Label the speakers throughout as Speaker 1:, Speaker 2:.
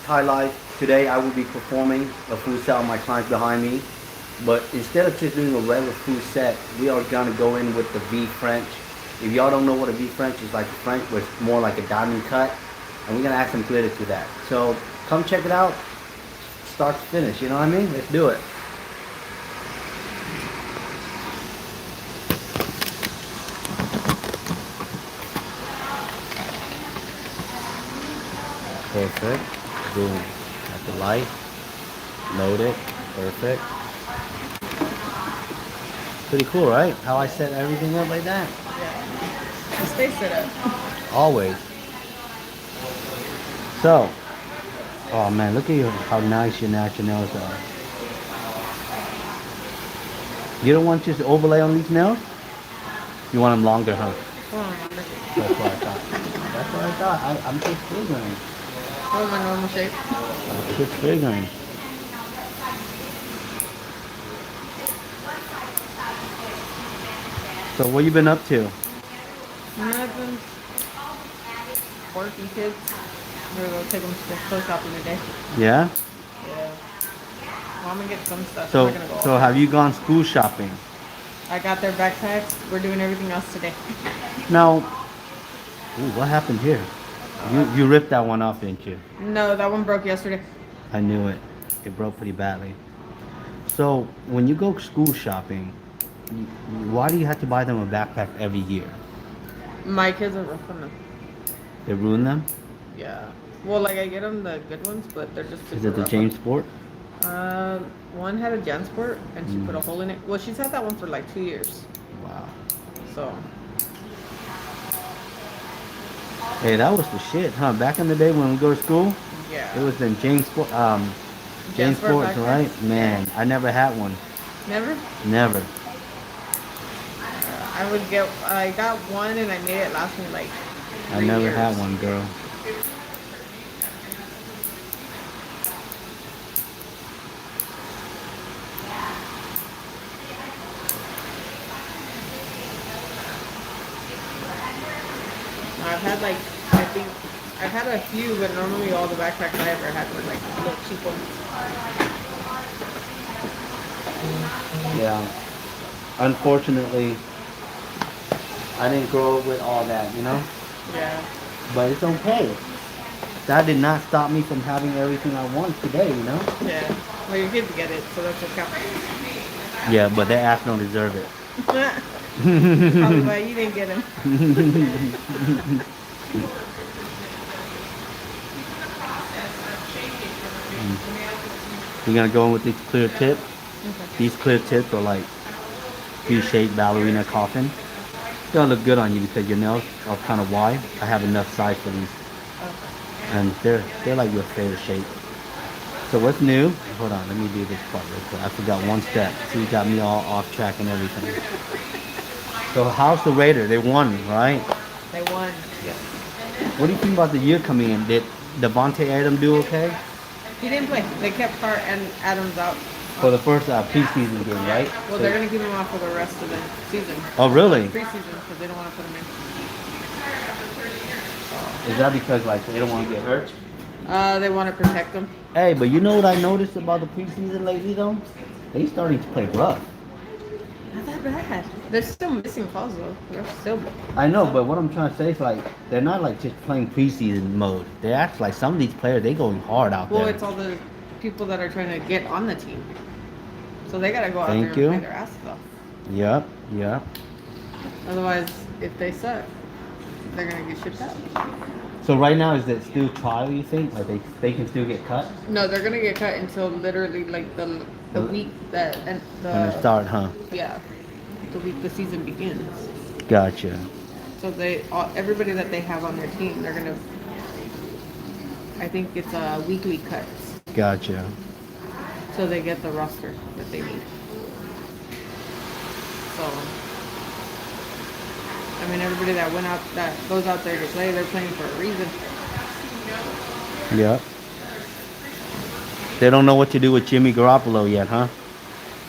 Speaker 1: highlight. Today I will be performing a full set on my clients behind me. But instead of just doing a regular full set, we are gonna go in with the V French. If y'all don't know what a V French is, like a French, but it's more like a diamond cut. And we're gonna add some glitter to that. So come check it out, start to finish, you know what I mean? Let's do it. Perfect. Boom. At the light. Load it. Perfect. Pretty cool, right? How I set everything up like that?
Speaker 2: Yeah. Just stay set up.
Speaker 1: Always. So, oh man, look at you, how nice your natural nails are. You don't want just to overlay on these nails? You want them longer, huh? That's what I thought. That's what I thought. I'm just figuring.
Speaker 2: Oh, my normal shape.
Speaker 1: I'm just figuring. So what you been up to?
Speaker 2: Nothing. Working kids. We're gonna take them to clothes shopping today.
Speaker 1: Yeah?
Speaker 2: Yeah. Well, I'm gonna get some stuff.
Speaker 1: So,
Speaker 2: I'm not gonna go
Speaker 1: so have you gone school shopping?
Speaker 2: I got their backpacks. We're doing everything else today.
Speaker 1: Now, ooh, what happened here? You ripped that one off, didn't you?
Speaker 2: No, that one broke yesterday.
Speaker 1: I knew it. It broke pretty badly. So, when you go school shopping, why do you have to buy them a backpack every year?
Speaker 2: My kids are rough on them.
Speaker 1: They ruin them?
Speaker 2: Yeah. Well, like I get them the good ones, but they're just.
Speaker 1: Is it the
Speaker 2: rough
Speaker 1: James Sport?
Speaker 2: One had a Jansport and she put a hole in it. Well, she's had that one for like 2 years.
Speaker 1: Wow.
Speaker 2: So.
Speaker 1: Hey, that was the shit, huh? Back in the day when we go to school,
Speaker 2: Yeah.
Speaker 1: it was the James Sport, James Sports, right? Man, I never had one.
Speaker 2: Never.
Speaker 1: Never.
Speaker 2: I got one and I made it last me like.
Speaker 1: I never had one, girl.
Speaker 2: I've had I've had a few, but normally all the backpacks I ever had were like little cheap ones.
Speaker 1: Yeah. Unfortunately, I didn't grow up with all that, you know?
Speaker 2: Yeah.
Speaker 1: But it's okay. That did not stop me from having everything I want today, you know?
Speaker 2: Yeah. Well, your kids get it, so that's what counts.
Speaker 1: Yeah, but their ass don't deserve it.
Speaker 2: Probably why you didn't get them.
Speaker 1: We're gonna go in with these clear tips.
Speaker 2: Okay.
Speaker 1: These clear tips are like V-shaped ballerina coffin. They'll look good on you because your nails are kind of wide. I have enough size for these,
Speaker 2: Okay.
Speaker 1: and they're like your favorite shape. So what's new? Hold on, let me do this part real quick. I forgot one step. So you got me all off track and everything. So how's the Raider? They won, right?
Speaker 2: They won.
Speaker 1: Yeah. What do you think about the year coming in? Did Devontae Adams do okay?
Speaker 2: He didn't play. They kept Hart and Adams out.
Speaker 1: For the first preseason game, right?
Speaker 2: Well, they're going to keep him off for the rest of the season.
Speaker 1: Oh, really?
Speaker 2: Preseason, because they don't want to put him in.
Speaker 1: Is that because like they don't want to get hurt?
Speaker 2: They want to protect him.
Speaker 1: Hey, but you know what I noticed about the preseason lately though? They starting to play rough.
Speaker 2: Not that bad. They're still missing calls though. They're still.
Speaker 1: I know, but what I'm trying to say is like they're not like just playing preseason mode. They're actually like some of these players they going hard out
Speaker 2: Well,
Speaker 1: there.
Speaker 2: it's all the people that are trying to get on the team. So they gotta go out
Speaker 1: Thank
Speaker 2: there
Speaker 1: you.
Speaker 2: and play their asses off.
Speaker 1: Yep, yep.
Speaker 2: Otherwise, if they suck, they're gonna get shipped out.
Speaker 1: So right now is it still trial? You think like they can still get cut?
Speaker 2: No, they're gonna get cut until literally like the week that and
Speaker 1: When they start, huh?
Speaker 2: yeah, the week the season begins.
Speaker 1: Gotcha.
Speaker 2: So everybody that they have on their team, they're gonna. I think it's weekly cuts,
Speaker 1: Gotcha.
Speaker 2: so they get the roster that they need. So, I mean, everybody that goes out there to play, they're playing for a reason.
Speaker 1: Yep. They don't know what to do with Jimmy Garoppolo yet, huh?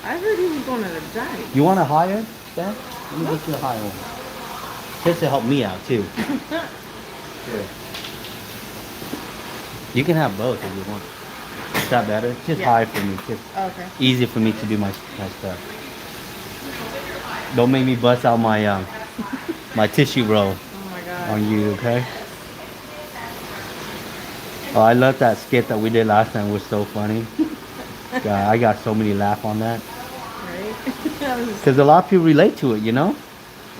Speaker 2: I heard he was going to the Giants.
Speaker 1: You want to hire, Steph? Let me get you a hire one. Just to help me out too. Sure. You can have both if you want. Is that better? It's just
Speaker 2: Yeah.
Speaker 1: high for me. Just
Speaker 2: Okay.
Speaker 1: easy for me to do my stuff. Don't make me bust out my tissue roll
Speaker 2: Oh my god.
Speaker 1: on you, okay? Oh, I love that skit that we did last time. It was so funny. God, I got so many laugh on that.
Speaker 2: Right? I was just,
Speaker 1: Because a lot of people relate to it, you know?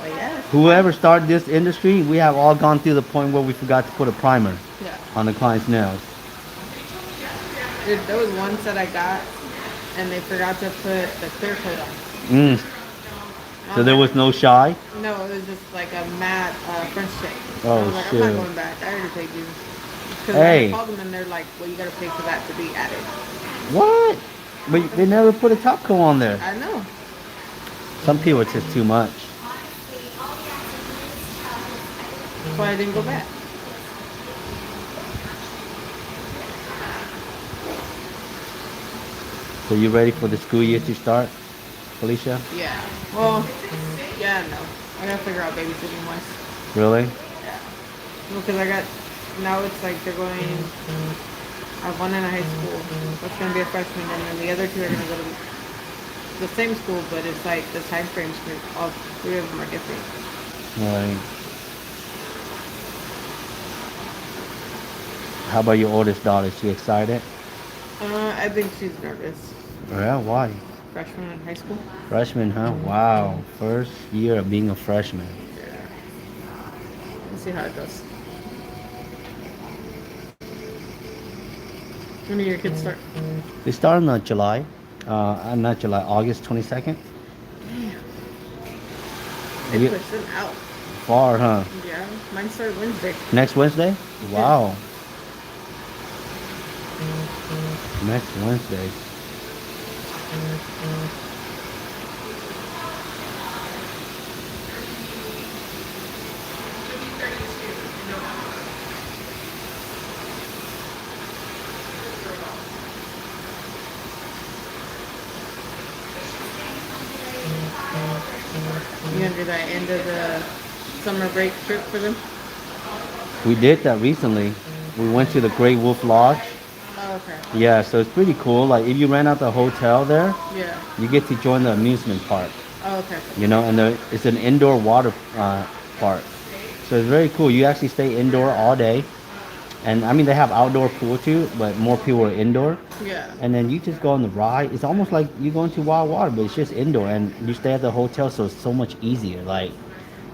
Speaker 2: well, yeah. It's fun.
Speaker 1: Whoever started this industry, we have all gone through the point where we forgot to put a primer
Speaker 2: Yeah.
Speaker 1: on the client's nails.
Speaker 2: Dude, there was one set I got, and they forgot to put the clear coat on.
Speaker 1: Mm.
Speaker 2: I
Speaker 1: So
Speaker 2: was
Speaker 1: there
Speaker 2: like,
Speaker 1: was no shy?
Speaker 2: no, it was just like a matte French tip. And I
Speaker 1: Oh,
Speaker 2: was like, I'm not
Speaker 1: shit.
Speaker 2: going back. I already paid you. Because
Speaker 1: Hey.
Speaker 2: I called them and they're like, well, you gotta pay for that to be added.
Speaker 1: What? But they never put a top coat on there.
Speaker 2: I know.
Speaker 1: Some people, it's just too much.
Speaker 2: That's why I didn't go back.
Speaker 1: So you ready for the school year to start, Felicia?
Speaker 2: Yeah. Well, yeah, no. I gotta figure out babysitting wise.
Speaker 1: Really?
Speaker 2: Yeah. Because I got, now it's like they're going, I have one in a high school. That's gonna be a freshman, and then the other two are gonna go to the same school, but it's like the time frames for all three of them are different.
Speaker 1: Right. How about your oldest daughter? Is she excited?
Speaker 2: I think she's nervous.
Speaker 1: Yeah, why?
Speaker 2: Freshman in high school.
Speaker 1: Freshman, huh? Wow. First year of being a freshman.
Speaker 2: Yeah. Let's see how it goes. When do your kids start?
Speaker 1: They start in July. Not July, August 22nd.
Speaker 2: They
Speaker 1: You-
Speaker 2: pushed them out.
Speaker 1: Far, huh?
Speaker 2: Yeah. Mine started Wednesday.
Speaker 1: Next Wednesday? Wow. Next Wednesday.
Speaker 2: You gonna do that end of the summer break trip for them?
Speaker 1: We did that recently. We went to the Great Wolf Lodge.
Speaker 2: Oh, okay.
Speaker 1: Yeah, so it's pretty cool. Like if you rent out the hotel there,
Speaker 2: Yeah.
Speaker 1: you get to join the amusement park.
Speaker 2: Oh, okay.
Speaker 1: You know, and it's an indoor water park. So it's very cool. You actually stay indoor all day. And I mean, they have outdoor pool too, but more people are indoor.
Speaker 2: Yeah.
Speaker 1: And then you just go on the ride. It's almost like you go into wild water, but it's just indoor. And you stay at the hotel, so it's so much easier. Like,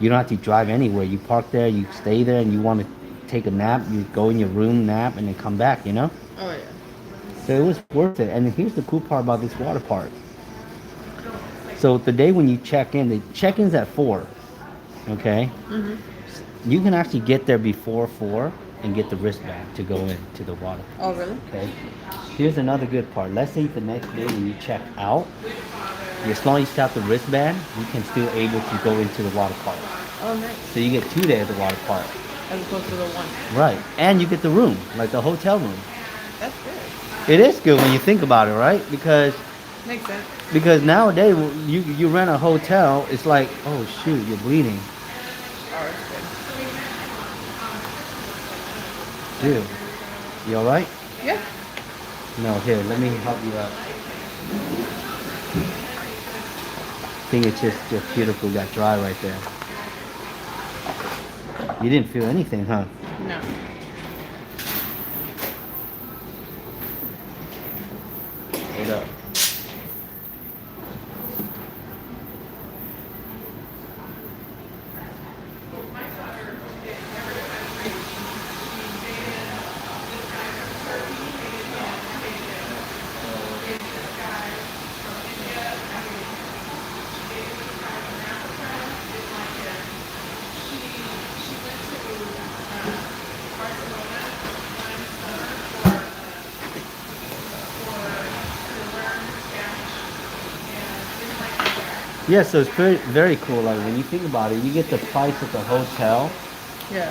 Speaker 1: you don't have to drive anywhere. You park there, you stay there, and you want to take a nap, you go in your room, nap, and then come back, you know?
Speaker 2: Oh, yeah.
Speaker 1: So it was worth it. And here's the cool part about this water park. So the day when you check in, the check-in's at 4, okay?
Speaker 2: Mm-hmm.
Speaker 1: You can actually get there before 4 and get the wristband to go into the water park.
Speaker 2: Oh, really?
Speaker 1: Okay. Here's another good part. Let's say the next day when you check out, as long as you have the wristband, you can still able to go into the water park.
Speaker 2: Oh, nice.
Speaker 1: So you get 2 days at the water park.
Speaker 2: As opposed to the one.
Speaker 1: Right. And you get the room, like the hotel room.
Speaker 2: That's good.
Speaker 1: It is good when you think about it, right? Because
Speaker 2: Makes sense.
Speaker 1: nowadays you rent a hotel, it's like, oh shoot, you're bleeding.
Speaker 2: Oh, that's
Speaker 1: Dude, you alright?
Speaker 2: good. Yeah.
Speaker 1: No, here, let me help you out. I think it's just your cuticle got dry right there. You didn't feel anything, huh?
Speaker 2: No.
Speaker 1: Hold up. Yeah, so it's very cool. Like when you think about it, you get the price of the hotel.
Speaker 2: Yeah.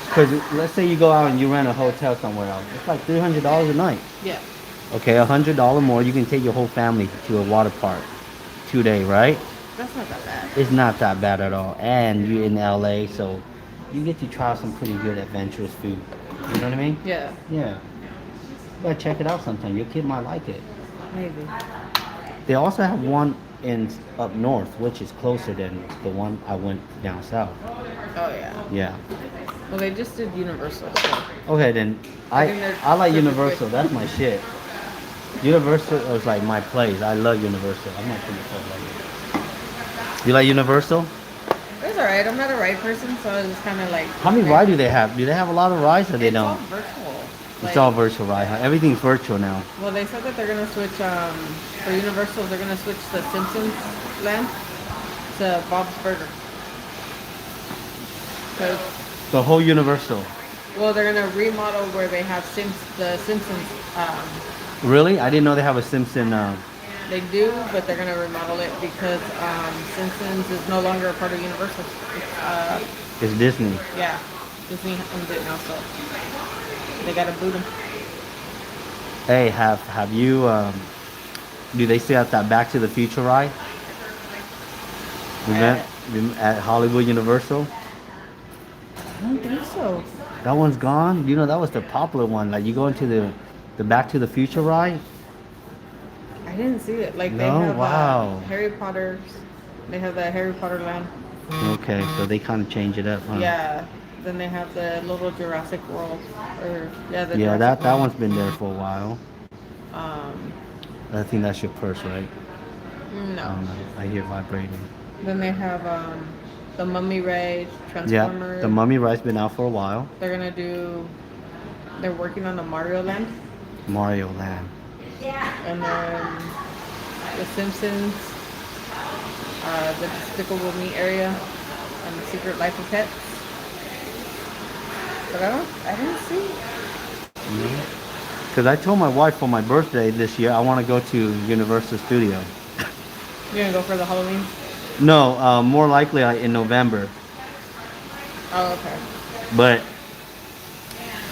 Speaker 1: Because let's say you go out and you rent a hotel somewhere else, it's like $300 a night.
Speaker 2: Yeah.
Speaker 1: Okay, $100 more, you can take your whole family to a water park, 2 day, right?
Speaker 2: That's not that bad.
Speaker 1: It's not that bad at all. And you're in LA, so you get to try some pretty good adventurous food. You know what I mean?
Speaker 2: Yeah.
Speaker 1: Yeah. gotta check it out sometime. Your kid might like it.
Speaker 2: Maybe.
Speaker 1: They also have one in up north, which is closer than the one I went down south.
Speaker 2: Oh yeah.
Speaker 1: Yeah.
Speaker 2: Well, they just did Universal. So.
Speaker 1: Okay, then
Speaker 2: I think they're
Speaker 1: I like
Speaker 2: they're just
Speaker 1: Universal.
Speaker 2: good.
Speaker 1: That's my shit. Universal is like my place. I love Universal. I'm not putting myself like it. You like Universal?
Speaker 2: It's alright. I'm not a ride person, so I was just kind of like.
Speaker 1: How many rides do they have? Do they have a lot of rides or they
Speaker 2: It's all
Speaker 1: don't?
Speaker 2: virtual.
Speaker 1: It's all virtual ride. Huh? Everything's virtual now.
Speaker 2: Well, they said that they're gonna switch. For Universal, they're gonna switch the Simpsons land to Bob's Burger. 'Cause
Speaker 1: The whole Universal.
Speaker 2: well, they're gonna remodel where they have the Simpsons.
Speaker 1: Really? I didn't know they have a Simpson.
Speaker 2: They do, but they're gonna remodel it because Simpsons is no longer a part of Universal.
Speaker 1: It's Disney.
Speaker 2: Yeah, Disney owns it now, so they gotta boot them.
Speaker 1: Hey, have you? Do they still have that Back to the Future ride? At Hollywood Universal.
Speaker 2: I don't think so.
Speaker 1: That one's gone. You know that was the popular one. Like you go into the Back to the Future ride.
Speaker 2: I didn't see it. Like they
Speaker 1: No?
Speaker 2: have
Speaker 1: Wow.
Speaker 2: Harry Potter's. They have the Harry Potter land.
Speaker 1: Okay, so they kind of change it up, huh?
Speaker 2: Yeah. Then they have the little Jurassic World, or yeah, the
Speaker 1: Yeah,
Speaker 2: Jurassic
Speaker 1: that
Speaker 2: World.
Speaker 1: one's been there for a while.
Speaker 2: Um,
Speaker 1: I think that's your purse, right?
Speaker 2: no.
Speaker 1: I hear vibrating.
Speaker 2: Then they have the Mummy Ride,
Speaker 1: Yeah,
Speaker 2: Transformers.
Speaker 1: the Mummy ride's been out for a while.
Speaker 2: They're gonna do. They're working on the Mario Land,
Speaker 1: Mario Land.
Speaker 2: and then the Simpsons, the Despicable Me area, and the Secret Life of Pets. But I didn't see.
Speaker 1: Because I told my wife for my birthday this year I want to go to Universal Studio.
Speaker 2: You're gonna go for the Halloween?
Speaker 1: No, more likely in November.
Speaker 2: Oh, okay.
Speaker 1: But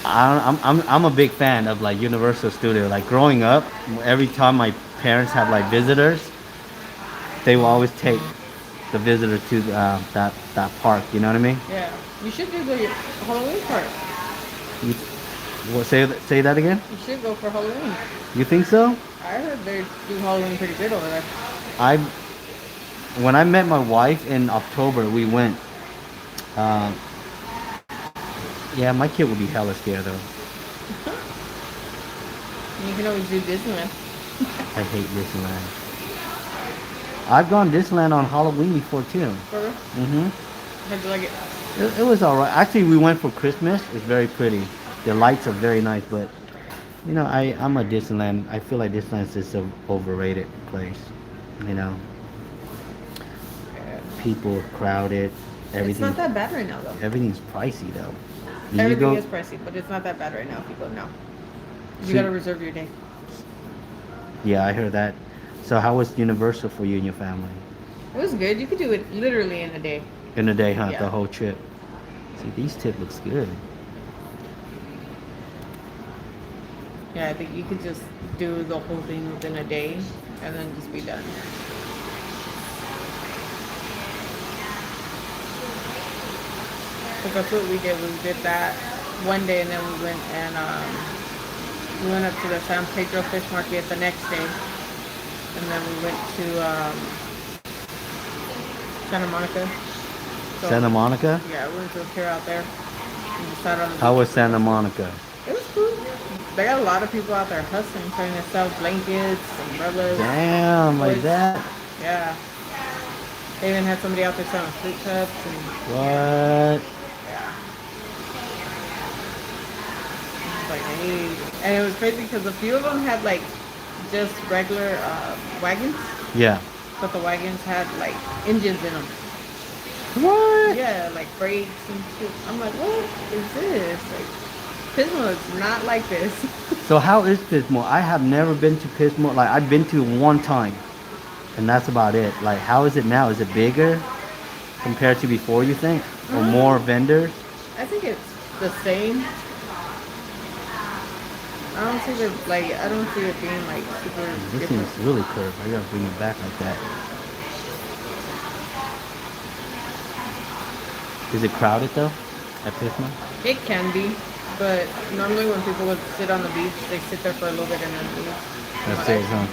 Speaker 1: I'm a big fan of like Universal Studio. Like growing up, every time my parents have like visitors, they will always take the visitor to that park. You know what I mean?
Speaker 2: Yeah. You should do the Halloween part.
Speaker 1: You, say that again?
Speaker 2: You should go for Halloween.
Speaker 1: You think so?
Speaker 2: I heard they do Halloween pretty good over there.
Speaker 1: When I met my wife in October, we went. Yeah, my kid would be hella scared though.
Speaker 2: You can always do Disneyland.
Speaker 1: I hate Disneyland. I've gone Disneyland on Halloween before too.
Speaker 2: For real? How'd you like it?
Speaker 1: It was alright. Actually, we went for Christmas. It's very pretty. The lights are very nice, but you know, I'm a Disneyland. I feel like Disneyland is an overrated place. You know, people are crowded.
Speaker 2: It's not that bad right now though.
Speaker 1: Everything's pricey though. Did you
Speaker 2: Everything
Speaker 1: go?
Speaker 2: is pricey, but it's not that bad right now if you go now. You
Speaker 1: See-
Speaker 2: gotta reserve your day.
Speaker 1: Yeah, I heard that. So how was Universal for you and your family?
Speaker 2: It was good. You could do it literally in a day.
Speaker 1: In a day, huh?
Speaker 2: Yeah.
Speaker 1: The whole trip. See, these tip looks good.
Speaker 2: Yeah, I think you could just do the whole thing within a day and then just be done. Because that's what we did. We did that one day and then we went up to the San Pedro Fish Market the next day. And then we went to Santa Monica. So,
Speaker 1: Santa Monica?
Speaker 2: Yeah, we went to a pier out there. And just sat on the
Speaker 1: How was Santa Monica?
Speaker 2: It was cool. They got a lot of people out there hustling, trying to sell blankets, umbrellas.
Speaker 1: Damn, like
Speaker 2: toys.
Speaker 1: that?
Speaker 2: Yeah. They even had somebody out there selling fruit cups and
Speaker 1: What?
Speaker 2: yeah. It's like, hey. And it was crazy because a few of them had like just regular wagons,
Speaker 1: Yeah.
Speaker 2: but the wagons had like engines in them.
Speaker 1: What?
Speaker 2: Yeah, like brakes and shit. I'm like, what is this? Like, Pismo is not like this.
Speaker 1: So how is Pismo? I have never been to Pismo. Like I've been to one time, and that's about it. Like how is it now? Is it bigger compared to before? You think, or more vendors?
Speaker 2: I think it's the same. I don't see it being like super
Speaker 1: This
Speaker 2: different.
Speaker 1: thing's really curved. I gotta bring it back like that. Is it crowded though at Pismo?
Speaker 2: It can be. But normally when people would sit on the beach, they sit there for a little bit and then leave. From
Speaker 1: That's
Speaker 2: what I
Speaker 1: it, huh?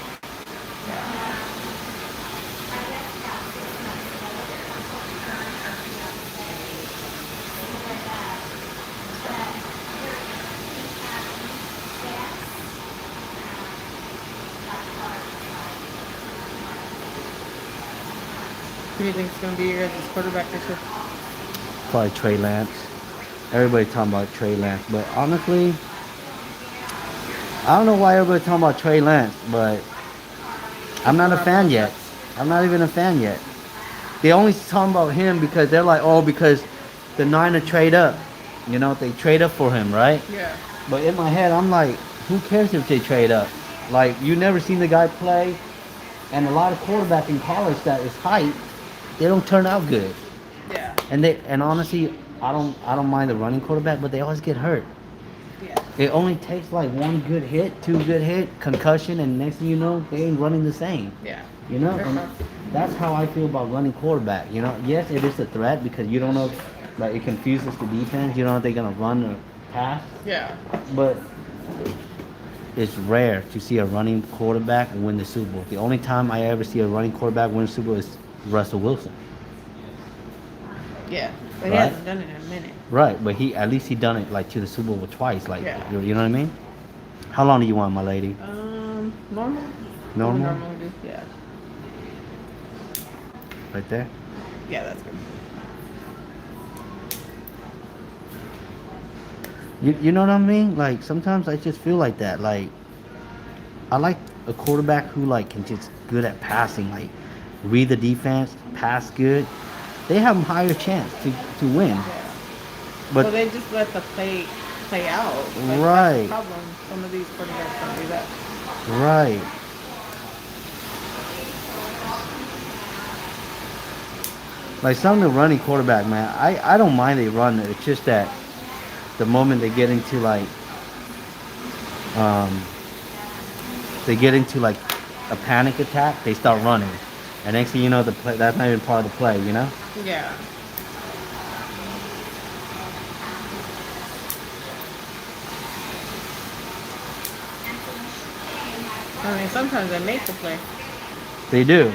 Speaker 2: yeah. Who do you think is going to be your guys' quarterback this year?
Speaker 1: Probably Trey Lance. Everybody talking about Trey Lance, but honestly, I don't know why everybody talking about Trey Lance, but I'm not a fan yet. I'm not even a fan yet. They only talking about him because they're like, oh, because the Niners trade up. You know, they trade up for him, right?
Speaker 2: Yeah.
Speaker 1: But in my head, I'm like, who cares if they trade up? Like, you never seen the guy play, and a lot of quarterback in college that is height, they don't turn out good.
Speaker 2: Yeah.
Speaker 1: And honestly, I don't mind the running quarterback, but they always get hurt.
Speaker 2: Yeah.
Speaker 1: It only takes like one good hit, two good hit, concussion, and next thing you know, they ain't running the same.
Speaker 2: Yeah.
Speaker 1: You know, and that's how I feel about running quarterback. You know, yes, it is a threat because you don't know, like it confuses the defense. You don't know if they're gonna run or pass.
Speaker 2: Yeah.
Speaker 1: But it's rare to see a running quarterback win the Super Bowl. The only time I ever see a running quarterback win the Super Bowl is Russell Wilson.
Speaker 2: Yeah. But he
Speaker 1: Right?
Speaker 2: hasn't done it in a minute.
Speaker 1: Right, but he at least he done it like to the Super Bowl twice. Like,
Speaker 2: Yeah.
Speaker 1: you know what I mean? How long do you want, my lady?
Speaker 2: Normal.
Speaker 1: Normal?
Speaker 2: Normal, yeah.
Speaker 1: Right there.
Speaker 2: Yeah, that's good.
Speaker 1: You know what I mean? Like sometimes I just feel like that. Like I like a quarterback who like can just good at passing, like read the defense, pass good. They have a higher chance to win.
Speaker 2: Yeah.
Speaker 1: But
Speaker 2: So they just let the play out. Like,
Speaker 1: right,
Speaker 2: that's the problem. Some of these quarterbacks don't do that.
Speaker 1: right. Like some of the running quarterback, man, I don't mind they run it. It's just that the moment um they get into like a panic attack, they start running. And next thing you know, the play that's not even part of the play, you know?
Speaker 2: Yeah. I mean, sometimes they make the play.
Speaker 1: They do.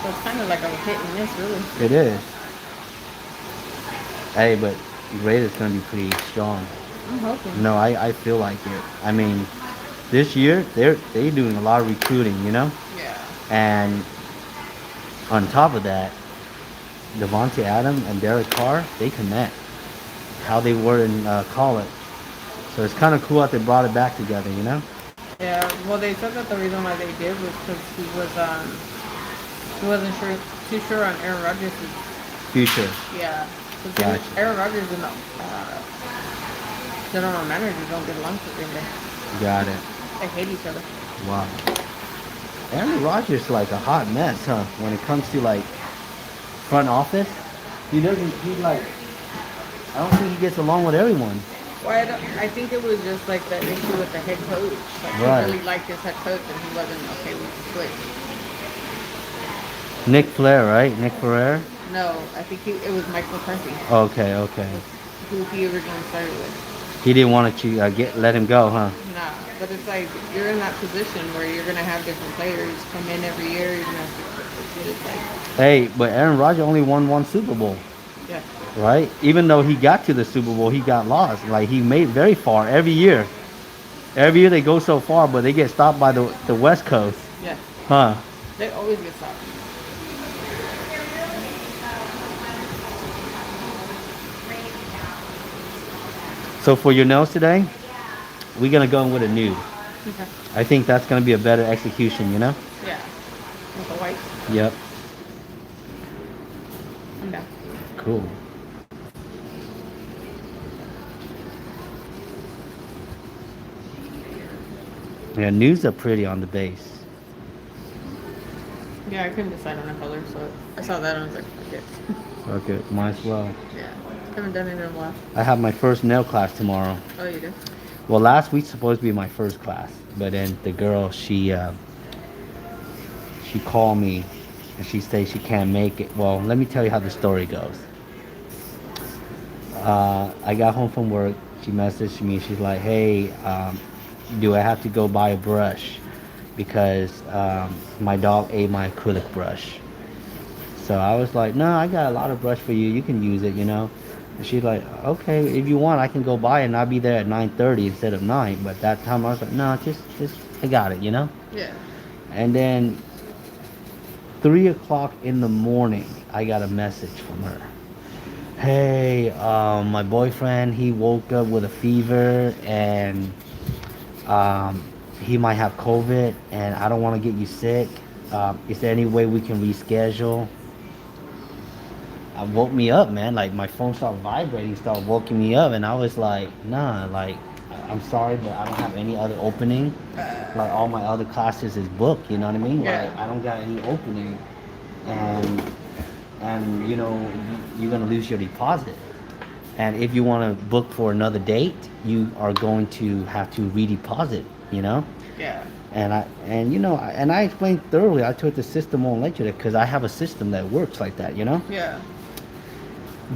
Speaker 2: So it's kind of like a hit and miss, really.
Speaker 1: It is. Hey, but Raiders gonna be pretty strong.
Speaker 2: I'm hoping.
Speaker 1: No, I feel like it. I mean, this year they doing a lot of recruiting, you know?
Speaker 2: Yeah.
Speaker 1: And on top of that, Devontae Adams and Derek Carr, they connect. How they were in college. So it's kind of cool that they brought it back together, you know?
Speaker 2: Yeah. Well, they said that the reason why they did was because he wasn't too sure on Aaron Rodgers'
Speaker 1: Future.
Speaker 2: yeah.
Speaker 1: Gotcha.
Speaker 2: Aaron Rodgers and the general manager don't get along for Green Bay.
Speaker 1: Got it.
Speaker 2: They hate each other.
Speaker 1: Wow. Aaron Rodgers is like a hot mess, huh? When it comes to like front office, he doesn't. He like. I don't think he gets along with everyone.
Speaker 2: Well, I think it was just like the issue with the head coach. Like
Speaker 1: Right.
Speaker 2: he really liked his head coach, and he wasn't okay with the switch.
Speaker 1: Nick Flair, right? Nick Ferrer.
Speaker 2: No, I think it was Mike McCarthy,
Speaker 1: Okay, okay.
Speaker 2: who he originally started with.
Speaker 1: He didn't want to let him go, huh?
Speaker 2: Nah, but it's like you're in that position where you're gonna have different players come in every year. You're gonna have to. It's like
Speaker 1: Hey, but Aaron Rodgers only won one Super Bowl,
Speaker 2: yeah,
Speaker 1: right? Even though he got to the Super Bowl, he got lost. Like he made very far every year. Every year they go so far, but they get stopped by the West Coast,
Speaker 2: yeah.
Speaker 1: huh?
Speaker 2: They always get stopped.
Speaker 1: So for your nails today, we're gonna go in with a nude.
Speaker 2: Okay.
Speaker 1: I think that's gonna be a better execution, you know?
Speaker 2: Yeah. With the white.
Speaker 1: Yep.
Speaker 2: I'm down.
Speaker 1: Cool. Yeah, nudes are pretty on the base.
Speaker 2: Yeah, I couldn't decide on a color, so I saw that and I was like, fuck it.
Speaker 1: Okay, might as well.
Speaker 2: Yeah. Haven't done it in a while.
Speaker 1: I have my first nail class tomorrow.
Speaker 2: Oh, you do?
Speaker 1: Well, last week's supposed to be my first class, but then the girl, she called me and she said she can't make it. Well, let me tell you how the story goes. I got home from work. She messaged me. She's like, "Hey, do I have to go buy a brush because my dog ate my acrylic brush?" So I was like, "No, I got a lot of brush for you. You can use it, you know." And she's like, "Okay, if you want, I can go buy it and I'll be there at 9:30 instead of 9." But that time I was like, "No, just I got it, you know."
Speaker 2: Yeah.
Speaker 1: And then 3 o'clock in the morning, I got a message from her. Hey, my boyfriend, he woke up with a fever and um, he might have COVID and I don't want to get you sick. Is there any way we can reschedule? Woke me up, man. Like my phone started vibrating, started woking me up, and I was like, nah, like I'm sorry, but I don't have any other opening. Like all my other classes is booked, you know what I mean?
Speaker 2: Yeah.
Speaker 1: Like I don't got any opening, and you know you're gonna lose your deposit. And if you want to book for another date, you are going to have to redeposit, you know.
Speaker 2: Yeah.
Speaker 1: And you know and I explained thoroughly. I told the system won't let you that because I have a system that works like that, you know.
Speaker 2: Yeah.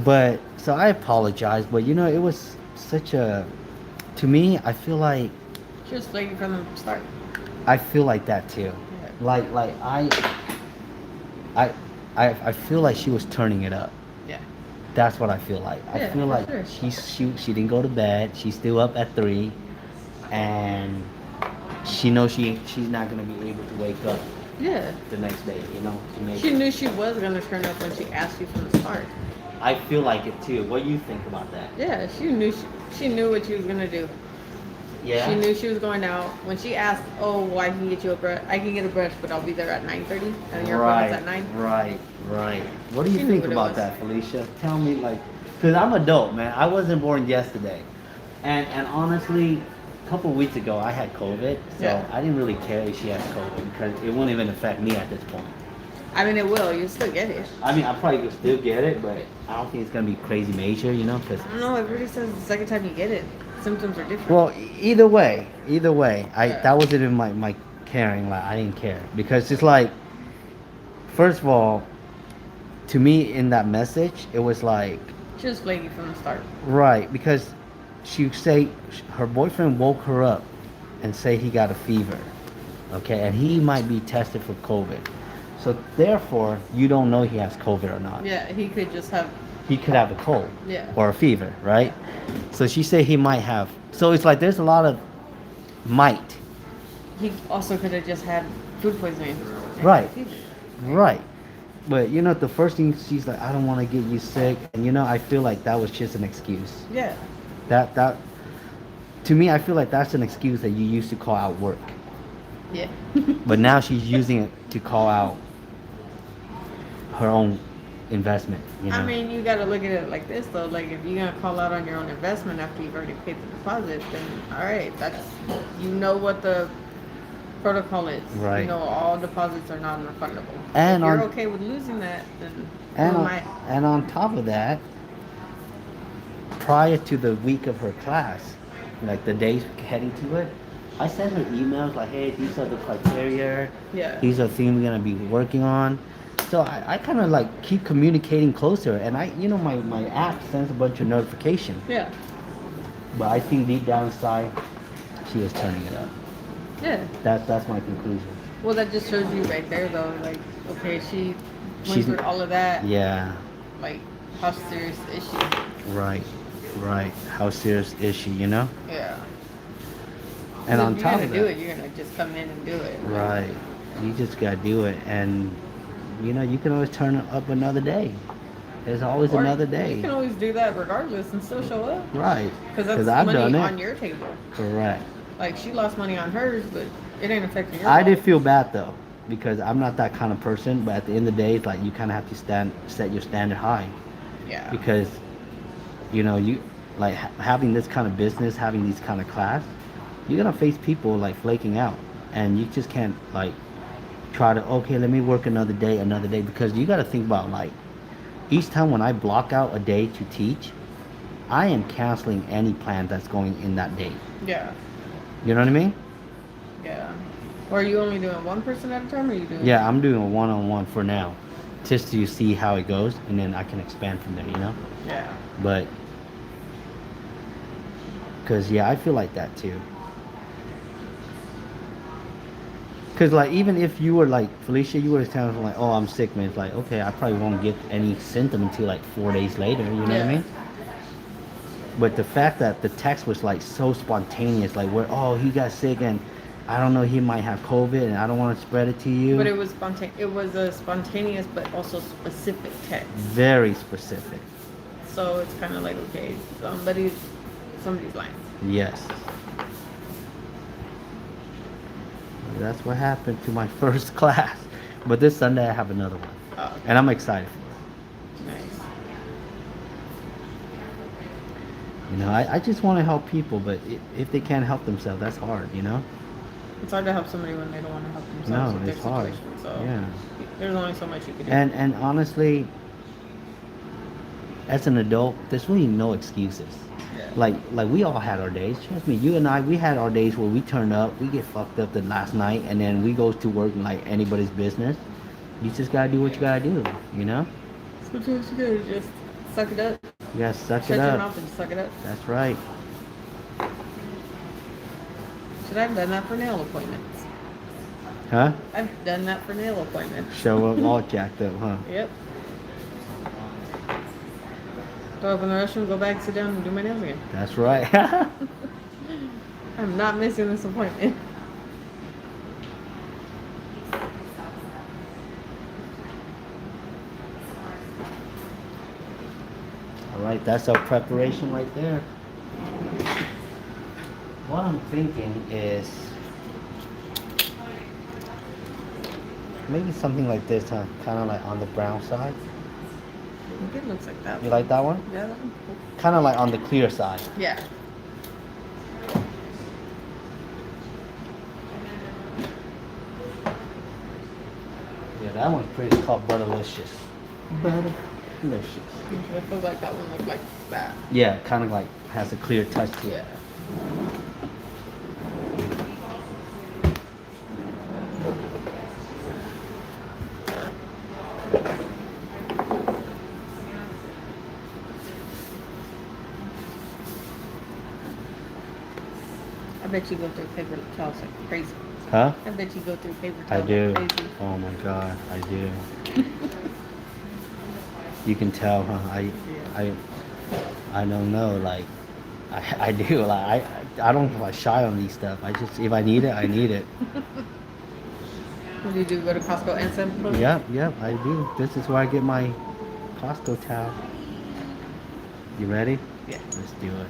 Speaker 1: But so I apologize, but you know, it was such a to me,
Speaker 2: She was flaky from the start.
Speaker 1: I feel like that too.
Speaker 2: Yeah.
Speaker 1: Like I I feel like she was turning it up.
Speaker 2: Yeah.
Speaker 1: That's what I feel like. I
Speaker 2: Yeah,
Speaker 1: feel
Speaker 2: for
Speaker 1: like
Speaker 2: sure.
Speaker 1: she didn't go to bed. She's still up at 3 and she knows she's not gonna be able to wake up
Speaker 2: Yeah.
Speaker 1: the next day, you know, to make
Speaker 2: She knew she was gonna turn up when she asked you from the start.
Speaker 1: I feel like it too. What do you think about that?
Speaker 2: Yeah, she knew what she was gonna do.
Speaker 1: Yeah.
Speaker 2: She knew she was going out. When she asked, "Oh, well, I can get you a brush. I can get a brush, but I'll be there at 9:30, and your appointment's at 9."
Speaker 1: Right. What do you
Speaker 2: She knew
Speaker 1: think
Speaker 2: what it
Speaker 1: about
Speaker 2: was.
Speaker 1: that, Felicia? Tell me, like, because I'm adult, man. I wasn't born yesterday, and honestly, a couple of weeks ago I had COVID, so
Speaker 2: Yeah.
Speaker 1: I didn't really care if she has COVID because it won't even affect me at this point.
Speaker 2: I mean, it will. You still get it.
Speaker 1: I mean, I probably could still get it, but I don't think it's gonna be crazy major, you know, because.
Speaker 2: I don't know. Everybody says the second time you get it, symptoms are different.
Speaker 1: Well, either way,
Speaker 2: Yeah.
Speaker 1: that wasn't in my caring. Like I didn't care because it's like, first of all, to me in that message, it was like
Speaker 2: She was flaky from the start.
Speaker 1: right because she say her boyfriend woke her up and say he got a fever, okay, and he might be tested for COVID. So therefore, you don't know he has COVID or not.
Speaker 2: Yeah, he could just have.
Speaker 1: He could have a cold
Speaker 2: Yeah.
Speaker 1: or a fever, right? So she said he might have. So it's like there's a lot of might.
Speaker 2: He also could have just had food poisoning. and
Speaker 1: Right.
Speaker 2: fever.
Speaker 1: Right. But you know, the first thing she's like, I don't want to get you sick. And you know, I feel like that was just an excuse.
Speaker 2: Yeah.
Speaker 1: That to me, I feel like that's an excuse that you used to call out work.
Speaker 2: Yeah.
Speaker 1: But now she's using it to call out her own investment. You know?
Speaker 2: I mean, you got to look at it like this though. Like, if you're gonna call out on your own investment after you've already paid the deposit, then all right, that's you know what the protocol is.
Speaker 1: Right.
Speaker 2: You know, all deposits are non-refundable.
Speaker 1: And
Speaker 2: if you're
Speaker 1: on-
Speaker 2: okay with losing that, then
Speaker 1: and
Speaker 2: who
Speaker 1: on,
Speaker 2: am I?
Speaker 1: and on top of that, prior to the week of her class, like the days heading to it, I sent her emails like, hey, these are the criteria.
Speaker 2: Yeah.
Speaker 1: These are things we're gonna be working on. So I kind of like keep communicating closer, and my app sends a bunch of notifications.
Speaker 2: Yeah.
Speaker 1: But I think deep down inside, she was turning it up.
Speaker 2: Yeah.
Speaker 1: That's my conclusion.
Speaker 2: Well, that just shows you right there though. Like, okay, she went
Speaker 1: She's-
Speaker 2: through all of that.
Speaker 1: Yeah.
Speaker 2: Like, how serious is she?
Speaker 1: Right. How serious is she? You know?
Speaker 2: Yeah.
Speaker 1: And
Speaker 2: So
Speaker 1: on
Speaker 2: if
Speaker 1: top
Speaker 2: you're
Speaker 1: of
Speaker 2: gonna do
Speaker 1: that,
Speaker 2: it, you're gonna just come in and do it.
Speaker 1: right? You just gotta do it, and you know you can always turn it up another day. There's always
Speaker 2: Or
Speaker 1: another
Speaker 2: You
Speaker 1: day.
Speaker 2: can always do that regardless and still show up.
Speaker 1: Right.
Speaker 2: Because that's
Speaker 1: I've
Speaker 2: money
Speaker 1: done it.
Speaker 2: on your table.
Speaker 1: Correct.
Speaker 2: Like, she lost money on hers, but it ain't affecting your
Speaker 1: I
Speaker 2: wallet.
Speaker 1: did feel bad though, because I'm not that kind of person. But at the end of the day, it's like you kind of have to set your standard high,
Speaker 2: Yeah.
Speaker 1: because you know you like having this kind of business, having these kind of class, you're gonna face people like flaking out, and you just can't like try to okay, let me work another day, because you got to think about like each time when I block out a day to teach, I am canceling any plan that's going in that day.
Speaker 2: Yeah.
Speaker 1: You know what I mean?
Speaker 2: Yeah. Or are you only doing one person at a time, or are you doing?
Speaker 1: Yeah, I'm doing a one-on-one for now, just to see how it goes, and then I can expand from there. You know.
Speaker 2: Yeah.
Speaker 1: But Cause yeah, I feel like that too. Cause like even if you were like Felicia, you were kind of like, oh, I'm sick, man. It's like okay, I probably won't get any symptom until like 4 days later. You know what I
Speaker 2: Yeah.
Speaker 1: mean? But the fact that the text was like so spontaneous, like where oh he got sick and I don't know he might have COVID and I don't want to spread it to
Speaker 2: But
Speaker 1: you.
Speaker 2: it was spontaneous. It was a spontaneous but also specific text.
Speaker 1: Very specific.
Speaker 2: So it's kind of like okay, somebody's lying.
Speaker 1: Yes. That's what happened to my first class. But this Sunday I have another one.
Speaker 2: Oh, okay.
Speaker 1: And I'm excited for it.
Speaker 2: Nice.
Speaker 1: You know, I just want to help people, but if they can't help themselves, that's hard, you know?
Speaker 2: It's hard to help somebody when they don't want to help themselves
Speaker 1: No,
Speaker 2: with their
Speaker 1: it's hard.
Speaker 2: situation. So
Speaker 1: Yeah.
Speaker 2: there's only so much you can do.
Speaker 1: And honestly, as an adult, there's really no excuses.
Speaker 2: Yeah.
Speaker 1: Like we all had our days. Trust me, you and I, we had our days where we turn up, we get fucked up the last night, and then we go to work like anybody's business. You just gotta do what you gotta do, you know?
Speaker 2: Sometimes you gotta just suck it up.
Speaker 1: You gotta suck
Speaker 2: Shut
Speaker 1: it
Speaker 2: your
Speaker 1: up.
Speaker 2: mouth and suck it up.
Speaker 1: That's right.
Speaker 2: Should I have done that for nail appointments?
Speaker 1: Huh?
Speaker 2: I've done that for nail appointments.
Speaker 1: Show up all jacked up, huh?
Speaker 2: Yep. Go up in the restroom, go back, sit down, and do my nails again.
Speaker 1: That's right.
Speaker 2: I'm not missing this appointment.
Speaker 1: All right, that's our preparation right there. What I'm thinking is maybe something like this, huh? Kind of like on the brown side.
Speaker 2: I think it looks like that.
Speaker 1: You like that one?
Speaker 2: Yeah, that one's cool.
Speaker 1: Kind of like on the clear side.
Speaker 2: Yeah.
Speaker 1: Yeah, that one's pretty. It's called Butterlicious. Butterlicious.
Speaker 2: I feel like that one looked like that.
Speaker 1: Yeah, kind of like has a clear touch to it.
Speaker 2: Yeah. I bet you go through paper towels like crazy.
Speaker 1: Huh?
Speaker 2: I bet you go through paper
Speaker 1: I
Speaker 2: towels
Speaker 1: do.
Speaker 2: like crazy.
Speaker 1: Oh my god, I do. You can tell, huh? I don't know. Like, I do. Like, I don't like shy on these stuff. I just if I need it, I need it.
Speaker 2: What do you do? Go to Costco and Sam's Club?
Speaker 1: Yep, I do. This is where I get my Costco towel. You ready?
Speaker 2: Yeah.
Speaker 1: Let's do it.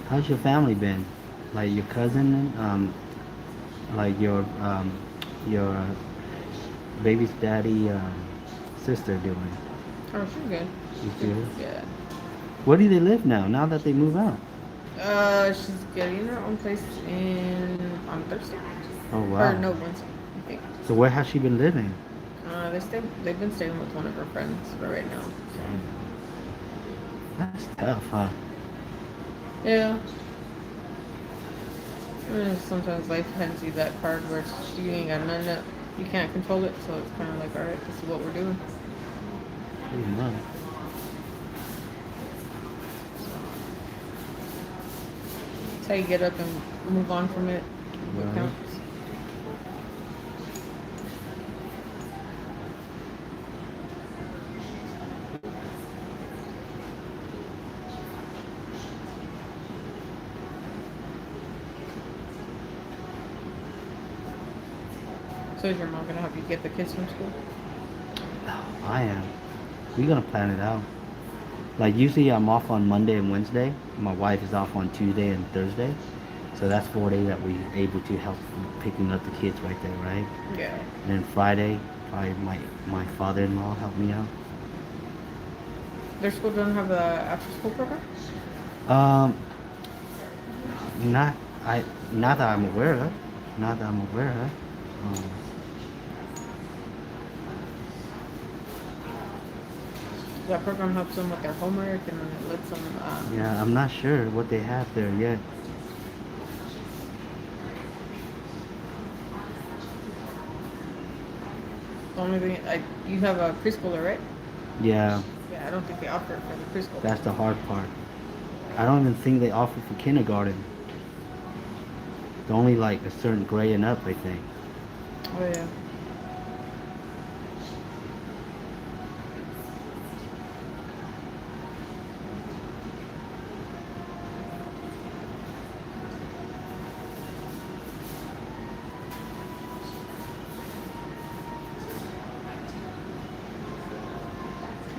Speaker 1: How's your family been? Like your cousin, like your baby's daddy, sister doing?
Speaker 2: Oh, she's good.
Speaker 1: She's good.
Speaker 2: Yeah.
Speaker 1: Where do they live now? Now that they move out?
Speaker 2: She's getting her own place on Thursday.
Speaker 1: Oh wow.
Speaker 2: Or no, Wednesday, I think.
Speaker 1: So where has she been living?
Speaker 2: They've been staying with one of her friends for right now.
Speaker 1: That's tough, huh?
Speaker 2: Yeah. I mean, sometimes life hands you that card where you ain't got none of you can't control it, so it's kind of like, all right, this is what we're doing.
Speaker 1: Pretty much.
Speaker 2: That's how you get up and move on from it. What
Speaker 1: Right.
Speaker 2: counts. So is your mom gonna help you get the kids from school?
Speaker 1: I am. We're gonna plan it out. Like usually I'm off on Monday and Wednesday. My wife is off on Tuesday and Thursday. So that's 4 days that we able to help picking up the kids right there, right?
Speaker 2: Yeah.
Speaker 1: And then Friday, probably my father-in-law help me out.
Speaker 2: Their school doesn't have a after school program?
Speaker 1: Um, not I not that I'm aware of. Not that I'm aware of. Um,
Speaker 2: That program helps them with their homework and then it lets them,
Speaker 1: yeah, I'm not sure what they have there yet.
Speaker 2: the only thing, you have a preschooler, right?
Speaker 1: Yeah,
Speaker 2: Yeah, I don't think they offer it for the preschool.
Speaker 1: that's the hard part. I don't even think they offer for kindergarten. It's only like a certain grade and up, I think.
Speaker 2: Oh, yeah.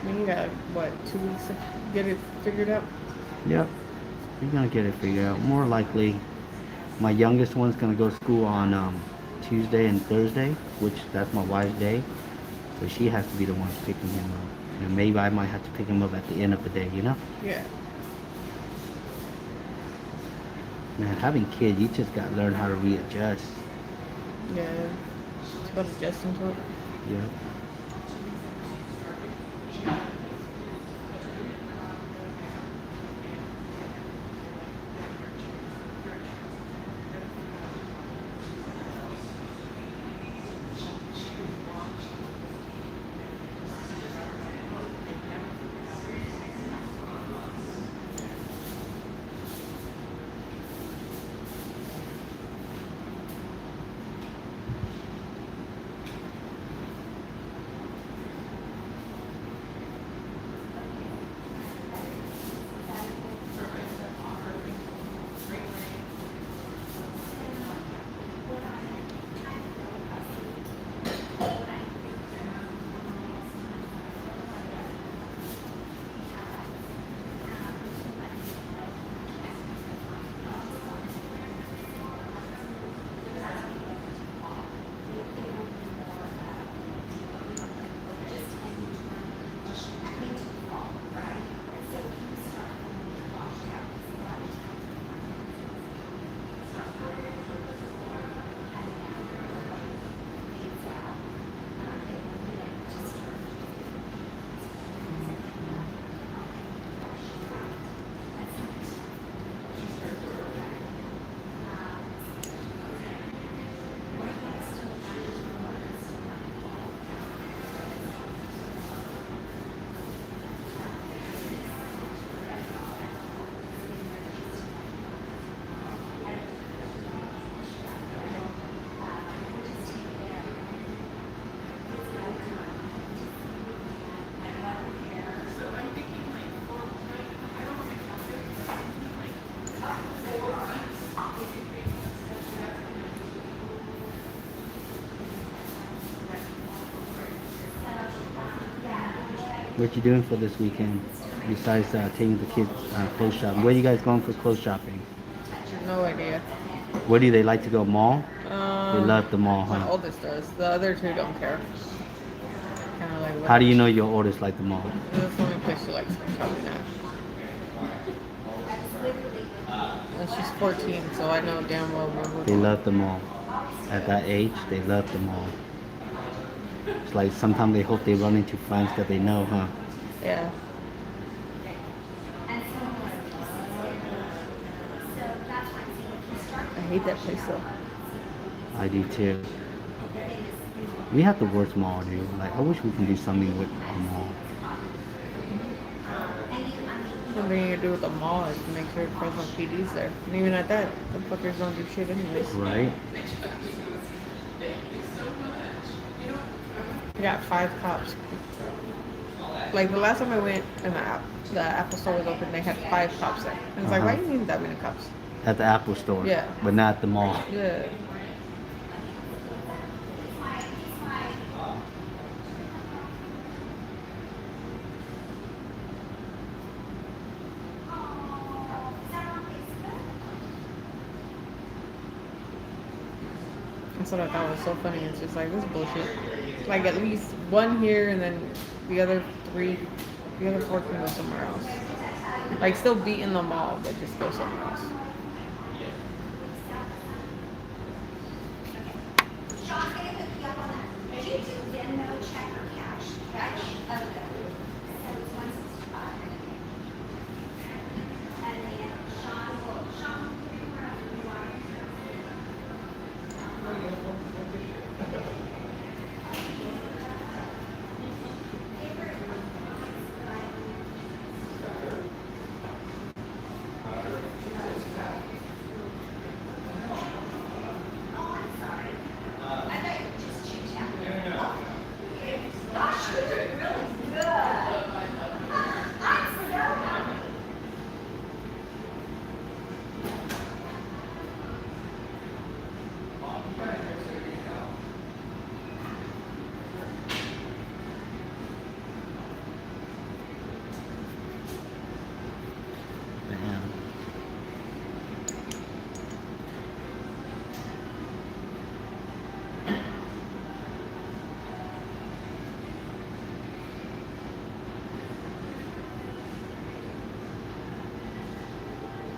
Speaker 2: I mean, you got, what, 2 weeks to get it figured out?
Speaker 1: Yep, we're gonna get it figured out. More likely, my youngest one's gonna go to school on Tuesday and Thursday, which that's my wife's day. So she has to be the one picking him up. And maybe I might have to pick him up at the end of the day, you know?
Speaker 2: Yeah.
Speaker 1: Man, having kids, you just gotta learn how to readjust.
Speaker 2: Yeah. It's about adjusting to it.
Speaker 1: Yeah. What you doing for this weekend? Besides taking the kids clothes shopping. Where you guys going for clothes shopping?
Speaker 2: No idea.
Speaker 1: Where do they like to go? Mall? They
Speaker 2: Um,
Speaker 1: love the mall,
Speaker 2: my
Speaker 1: huh?
Speaker 2: oldest does. The other two don't care. Kind of like whatever.
Speaker 1: How do you know your oldest like the mall?
Speaker 2: That's the only place she likes shopping at. And she's 14, so I know damn well we're
Speaker 1: They
Speaker 2: going.
Speaker 1: love the mall. At that age, they love the mall. It's like sometimes they hope they run into friends that they know, huh?
Speaker 2: Yeah. I hate that place though.
Speaker 1: I do too. We have the worst mall, dude. Like, I wish we can do something with a mall.
Speaker 2: Something you can do with the mall is to make sure Fresno PD's there. And even at that, the fuckers don't do shit anyways.
Speaker 1: Right?
Speaker 2: We got 5 cops. Like the last time I went and the Apple store was open, they had 5 cops there. And it's like, why do you need that many cops?
Speaker 1: At the Apple store.
Speaker 2: Yeah.
Speaker 1: But not at the mall.
Speaker 2: Yeah. That's what I thought was so funny. It's just like, this is bullshit. Like, at least one here, and then the other four can go somewhere else. Like, still be in the mall, but just go somewhere else.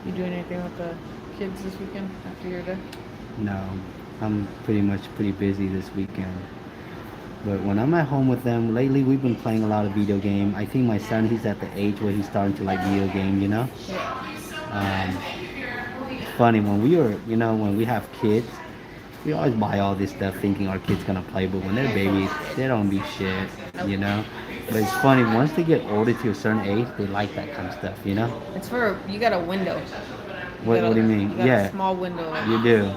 Speaker 2: You do anything with the kids this weekend after you're there?
Speaker 1: No, I'm pretty busy this weekend. But when I'm at home with them, lately we've been playing a lot of video game. I think my son, he's at the age where he's starting to like video game, you know? Funny, when when we have kids, we always buy all this stuff thinking our kid's gonna play, but when they're babies, they don't be shit, you know? But it's funny, once they get older to a certain age, they like that kind of stuff, you know?
Speaker 2: It's you got a window.
Speaker 1: What do you mean?
Speaker 2: You got a small window.
Speaker 1: You do.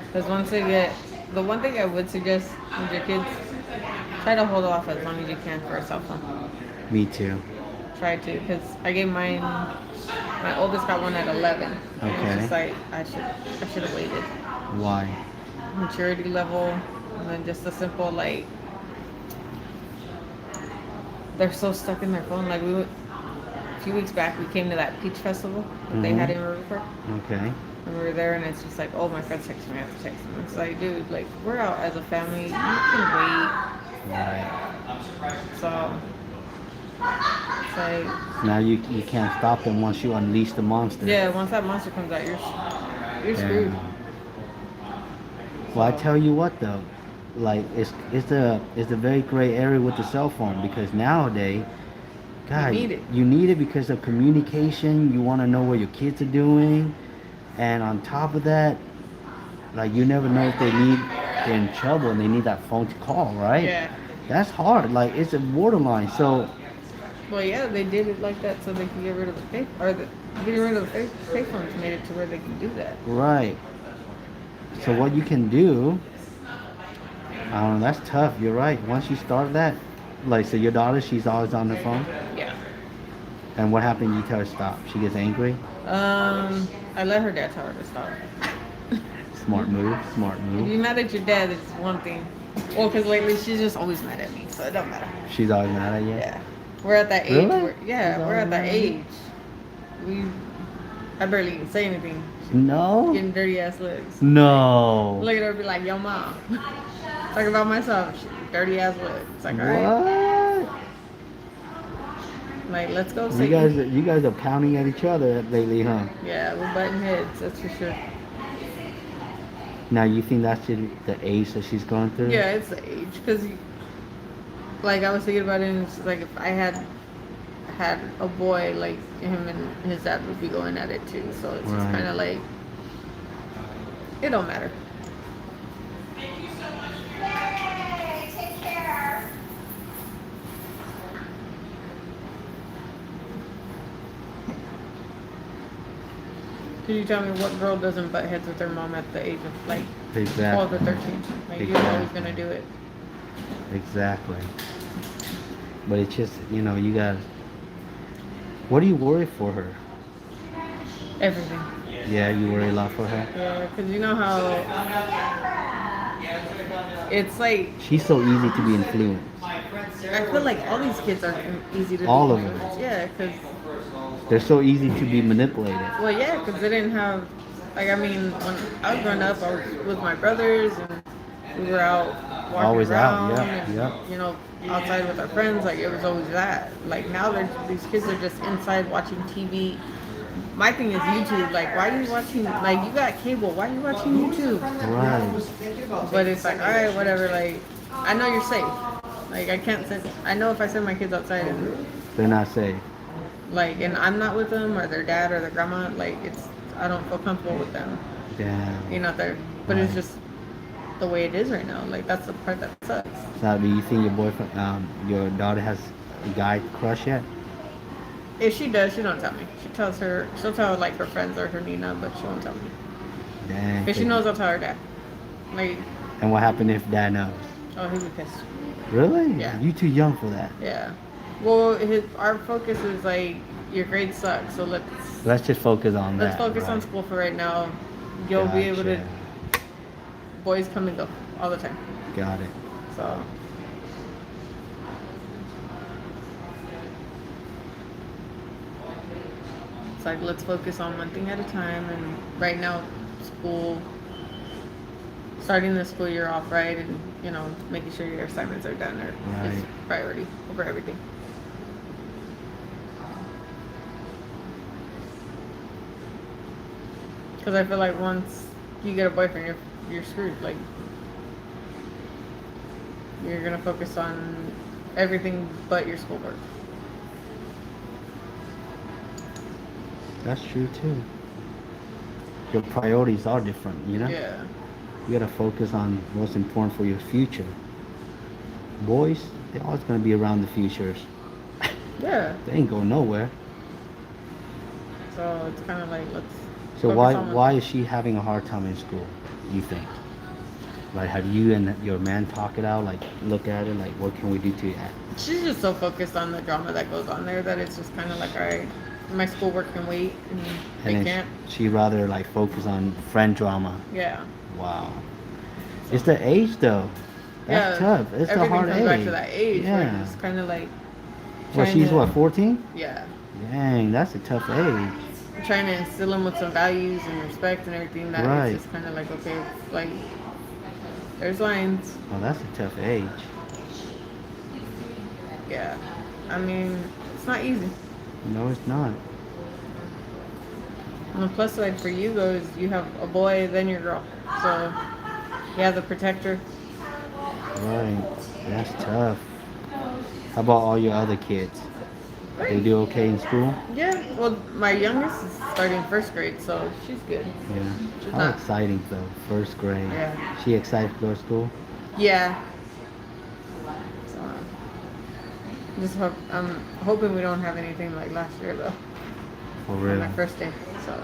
Speaker 2: Because once they get, the one thing I would suggest with your kids, try to hold off as long as you can for a cell phone.
Speaker 1: Me too.
Speaker 2: Try to, because I gave my oldest got one at 11.
Speaker 1: Okay.
Speaker 2: And it's just like, I should have waited.
Speaker 1: Why?
Speaker 2: Maturity level, and then just a simple, like, they're so stuck in their phone. Like, a few weeks back, we came to that Peach Festival that they had in Riverport.
Speaker 1: Okay.
Speaker 2: And we were there, and it's just like, oh, my friend's texting me, I have to text them. It's like, dude, like, we're out as a family. You can wait.
Speaker 1: Right.
Speaker 2: So, it's like...
Speaker 1: Now you can't stop them once you unleash the monster.
Speaker 2: Yeah, once that monster comes out, you're screwed.
Speaker 1: Well, I tell you what, though. Like, it's a very gray area with the cell phone, because nowadays, God, you need it because of communication. You want to know what your kids are doing. And on top of that, like, you never know if they're in trouble and they need that phone to call, right?
Speaker 2: Yeah.
Speaker 1: That's hard. Like, it's a borderline. So.
Speaker 2: Well, yeah, they did it like that so they could get rid of the pay, or getting rid of the pay phones made it to where they can do that.
Speaker 1: Right. So what you can do, I don't know, that's tough. You're right. Once you start that, like, so your daughter, she's always on her phone?
Speaker 2: Yeah.
Speaker 1: And what happened? You tell her stop. She gets angry?
Speaker 2: I let her dad tell her to stop.
Speaker 1: Smart move.
Speaker 2: If you're mad at your dad, it's one thing. Well, because lately she's just always mad at me, so it don't matter.
Speaker 1: She's always mad at you?
Speaker 2: Yeah. We're at that age.
Speaker 1: Really?
Speaker 2: We're at that age. I barely even say anything.
Speaker 1: No?
Speaker 2: Getting dirty ass looks.
Speaker 1: No.
Speaker 2: Look at her and be like, yo, mom. Talk about myself. Dirty ass looks. It's like, all right.
Speaker 1: What?
Speaker 2: Like, let's go.
Speaker 1: You guys are pounding at each other lately, huh?
Speaker 2: Yeah, we're butting heads. That's for sure.
Speaker 1: Now, you think that's the age that she's going through?
Speaker 2: Yeah, it's the age. Because, like, I was thinking about it, and it's like, if I had a boy, like, him and his dad would be going at it too. So it's just kind of like, it don't matter.
Speaker 3: Thank you so much. Yay! Take care.
Speaker 2: Could you tell me what girl doesn't butt heads with their mom at the age of, like,
Speaker 1: Exactly.
Speaker 2: 12 or 13? Like, you're always going to do it.
Speaker 1: Exactly. But it's just, you got... What do you worry for her?
Speaker 2: Everything.
Speaker 1: Yeah, you worry a lot for her?
Speaker 2: Yeah, because you know how it's like...
Speaker 1: She's so easy to be influenced.
Speaker 2: I feel like all these kids are easy to be
Speaker 1: all of them.
Speaker 2: influenced. Yeah, because...
Speaker 1: They're so easy to be manipulated.
Speaker 2: Well, yeah, because they didn't have Like, I mean, when I was growing up, I was with my brothers and we were out walking
Speaker 1: Always out,
Speaker 2: around
Speaker 1: yeah,
Speaker 2: and,
Speaker 1: yeah.
Speaker 2: you know, outside with our friends. Like, it was always that. Like, now these kids are just inside watching TV. My thing is YouTube. Like, why are you watching? Like, you got cable. Why are you watching YouTube?
Speaker 1: Right.
Speaker 2: But it's like, all right, whatever. Like, I know you're safe. Like, I can't send. I know if I send my kids outside and
Speaker 1: They're not safe.
Speaker 2: like, and I'm not with them or their dad or their grandma. Like, I don't feel comfortable with them.
Speaker 1: Damn.
Speaker 2: You know, but it's
Speaker 1: Right.
Speaker 2: just the way it is right now. Like, that's the part that sucks.
Speaker 1: Now, do you think your boyfriend, your daughter has a guy crush yet?
Speaker 2: If she does, she don't tell me. She'll tell like her friends or her Nina, but she won't tell me.
Speaker 1: Damn.
Speaker 2: If she knows, I'll tell her dad. Like,
Speaker 1: And what happened if dad knows?
Speaker 2: oh, he'd be pissed.
Speaker 1: Really?
Speaker 2: Yeah.
Speaker 1: You too young for that.
Speaker 2: Yeah. Well, our focus is like your grades suck, so
Speaker 1: Let's just focus on that.
Speaker 2: let's focus on
Speaker 1: right.
Speaker 2: school for right now. You'll be able to.
Speaker 1: Gotcha.
Speaker 2: Boys come and go all the time.
Speaker 1: Got it.
Speaker 2: So. It's like, let's focus on one thing at a time. And right now, school, starting the school year off right, and you know, making sure your assignments are done is
Speaker 1: Right.
Speaker 2: priority over everything. Because I feel like once you get a boyfriend, you're screwed. Like, you're gonna focus on everything but your schoolwork.
Speaker 1: That's true too. Your priorities are different, you know?
Speaker 2: Yeah.
Speaker 1: You gotta focus on what's important for your future. Boys, they're always gonna be around the futures.
Speaker 2: Yeah.
Speaker 1: They ain't going nowhere.
Speaker 2: So it's kind of like, let's.
Speaker 1: So
Speaker 2: focus on
Speaker 1: why is she having a hard time in school, you think? Like, have you and your man talk it out? Like, look at it, like, what can we do to
Speaker 2: She's just so focused on the drama that goes on there that it's just kind of like, all right, my schoolwork can wait, and they
Speaker 1: and then
Speaker 2: can't.
Speaker 1: she rather, like, focus on friend drama?
Speaker 2: Yeah.
Speaker 1: Wow. It's the age, though. That's tough. It's the
Speaker 2: everything
Speaker 1: hard
Speaker 2: comes
Speaker 1: age.
Speaker 2: back to that age.
Speaker 1: Yeah.
Speaker 2: Where it's kind of like.
Speaker 1: Well,
Speaker 2: trying
Speaker 1: she's
Speaker 2: to-
Speaker 1: what, 14?
Speaker 2: Yeah.
Speaker 1: Dang, that's a tough age.
Speaker 2: Trying to instill them with some values and respect and everything that
Speaker 1: Right.
Speaker 2: it's just kind of like, okay, like, there's lines.
Speaker 1: Well, that's a tough age.
Speaker 2: Yeah. I mean, it's not easy.
Speaker 1: No, it's not.
Speaker 2: On the plus side for you though is you have a boy, then your girl. So you have the protector.
Speaker 1: Right. That's tough. How about all your other kids? They do okay in school?
Speaker 2: Yeah. Well, my youngest is starting first grade, so she's good.
Speaker 1: Yeah.
Speaker 2: She's
Speaker 1: How
Speaker 2: not.
Speaker 1: exciting though. First grade.
Speaker 2: Yeah.
Speaker 1: She excited to go to school?
Speaker 2: Yeah. So I'm hoping we don't have anything like last year though.
Speaker 1: For
Speaker 2: On
Speaker 1: real.
Speaker 2: my first day. So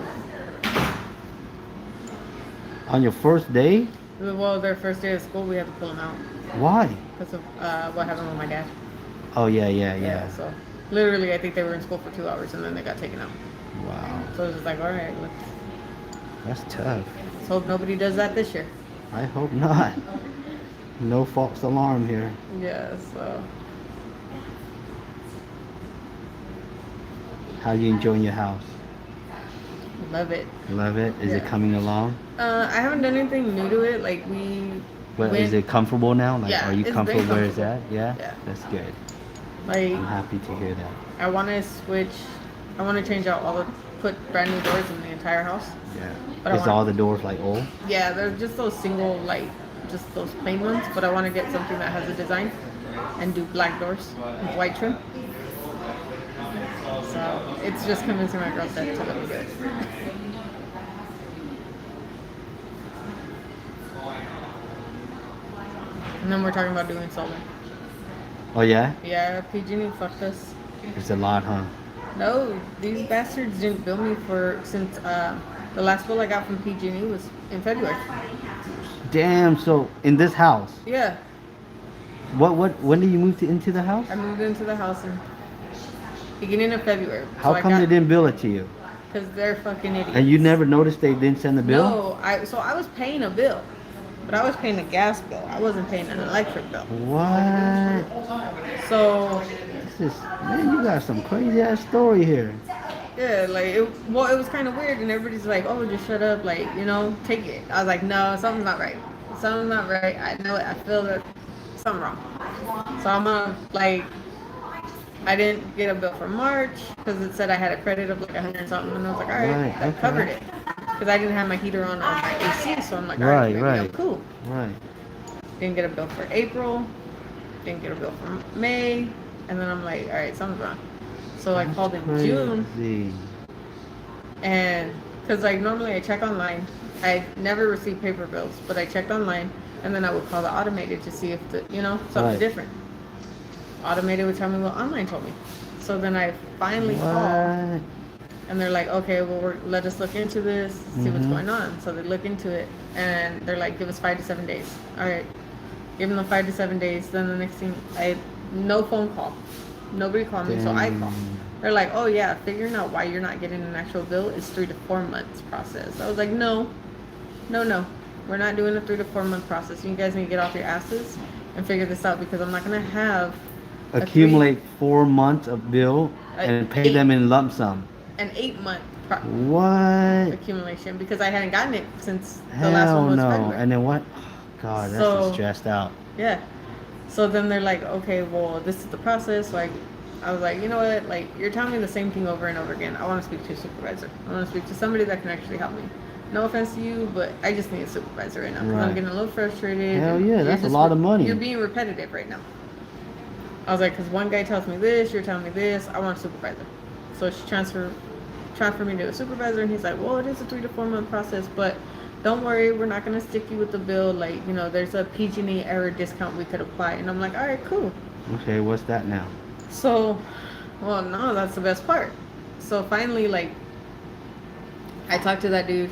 Speaker 1: On your first day?
Speaker 2: well, their first day of school, we had to pull them out
Speaker 1: Why?
Speaker 2: because of what happened with my dad.
Speaker 1: Oh yeah, yeah.
Speaker 2: So literally, I think they were in school for 2 hours and then they got taken out.
Speaker 1: Wow.
Speaker 2: So it was just like, all right,
Speaker 1: That's tough.
Speaker 2: let's hope nobody does that this year.
Speaker 1: I hope not. No false alarm here.
Speaker 2: Yeah. So
Speaker 1: How you enjoying your house?
Speaker 2: love it.
Speaker 1: Love it? Is it
Speaker 2: Yeah.
Speaker 1: coming along?
Speaker 2: I haven't done anything new to it. Like
Speaker 1: But
Speaker 2: went-
Speaker 1: is it comfortable now? Like,
Speaker 2: Yeah,
Speaker 1: are you
Speaker 2: it's very
Speaker 1: comfortable where it's at?
Speaker 2: comfortable.
Speaker 1: Yeah?
Speaker 2: Yeah.
Speaker 1: That's good.
Speaker 2: like
Speaker 1: I'm happy to hear that.
Speaker 2: I want to switch. I want to change out put brand new doors in the entire house.
Speaker 1: Yeah.
Speaker 2: But I
Speaker 1: Is
Speaker 2: want-
Speaker 1: all the doors like old?
Speaker 2: Yeah, they're just those single, like, just those plain ones. But I want to get something that has a design and do black doors with white trim. So it's just convincing my girls that to look good. And then we're talking about doing solar.
Speaker 1: Oh yeah?
Speaker 2: Yeah, PG&E fucked us.
Speaker 1: It's a lot, huh?
Speaker 2: No, these bastards didn't bill me since the last bill I got from PG&E was in February.
Speaker 1: Damn, so in this house.
Speaker 2: Yeah,
Speaker 1: When did you move into the house?
Speaker 2: I moved into the house in beginning of February.
Speaker 1: How come they didn't bill it to you?
Speaker 2: Because they're fucking idiots.
Speaker 1: And you never noticed they didn't send the bill?
Speaker 2: No, I was paying a bill, but I was paying a gas bill. I wasn't paying an electric bill.
Speaker 1: What?
Speaker 2: So
Speaker 1: This is, man, you got some crazy ass story here.
Speaker 2: Yeah, like it was kind of weird, and everybody's like, "Oh, just shut up, like take it." I was like, "No, something's not right. Something's not right. I know it. I feel that something wrong." So I'm gonna like, I didn't get a bill for March because it said I had a credit of like 100 and something, and I was like, "All right,
Speaker 1: Right,
Speaker 2: that
Speaker 1: okay.
Speaker 2: covered it," because I didn't have my heater on my AC, so I'm like, "All
Speaker 1: Right,
Speaker 2: maybe
Speaker 1: right.
Speaker 2: I'm cool."
Speaker 1: Right.
Speaker 2: Didn't get a bill for April, didn't get a bill for May, and then I'm like, "All right, something's wrong." So I called in June.
Speaker 1: Crazy.
Speaker 2: And because like normally I check online, I never receive paper bills, but I checked online, and then I would call the automated to see if something
Speaker 1: Right.
Speaker 2: different. Automated would tell me what online told me. So then I finally called,
Speaker 1: What?
Speaker 2: and they're like, okay, well let us look into this, see what's
Speaker 1: Mhm.
Speaker 2: going on. So they look into it, and they're like, give us 5 to 7 days. All right, give them the 5 to 7 days. Then the next thing, I had no phone call, nobody called me, so I called.
Speaker 1: Dang.
Speaker 2: They're like, oh yeah, figuring out why you're not getting an actual bill is 3 to 4 months process. I was like, no, we're not doing a 3 to 4 month process. You guys need to get off your asses and figure this out, because I'm not gonna have
Speaker 1: Accumulate 4 months of bill and pay them in lump sum.
Speaker 2: an 8 month
Speaker 1: What?
Speaker 2: accumulation, because I hadn't gotten it since the last one
Speaker 1: Hell
Speaker 2: was
Speaker 1: no.
Speaker 2: February.
Speaker 1: And then what? God, that's
Speaker 2: So-
Speaker 1: just stressed out.
Speaker 2: Yeah. So then they're like, okay, well, this is the process. Like, I was like, you know what? Like, you're telling me the same thing over and over again. I want to speak to a supervisor. I want to speak to somebody that can actually help me. No offense to you, but I just need a supervisor right now. 'Cause
Speaker 1: Right.
Speaker 2: I'm getting a little frustrated.
Speaker 1: Hell
Speaker 2: and
Speaker 1: yeah,
Speaker 2: you're
Speaker 1: that's a
Speaker 2: just
Speaker 1: lot of money.
Speaker 2: You're being repetitive right now. I was like, because one guy tells me this, you're telling me this. I want a supervisor. So she transferred me to a supervisor, and he's like, well, it is a 3 to 4 month process, but don't worry, we're not going to stick you with the bill. Like, there's a PG&E error discount we could apply. And I'm like, all right, cool.
Speaker 1: Okay, what's that now?
Speaker 2: So, well, no, that's the best part. So finally, like, I talked to that dude,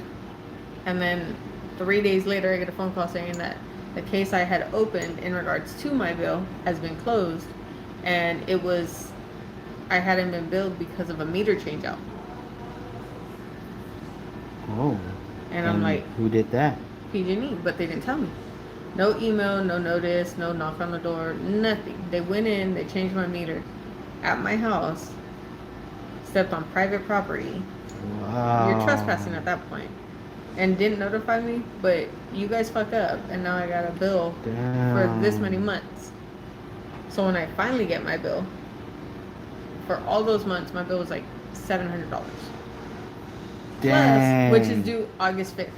Speaker 2: and then 3 days later, I get a phone call saying that the case I had opened in regards to my bill has been closed, and I hadn't been billed because of a meter change out.
Speaker 1: Oh.
Speaker 2: And I'm like,
Speaker 1: who did that?
Speaker 2: PG&E, but they didn't tell me. No email, no notice, no knock on the door, nothing. They went in, they changed my meter at my house, stepped on private property.
Speaker 1: Wow.
Speaker 2: You're trespassing at that point, and didn't notify me. But you guys fuck up, and now I got a bill for this many months. So when I finally get my bill, for all those months, my bill was like $700.
Speaker 1: Dang.
Speaker 2: Plus, which is due August 5th,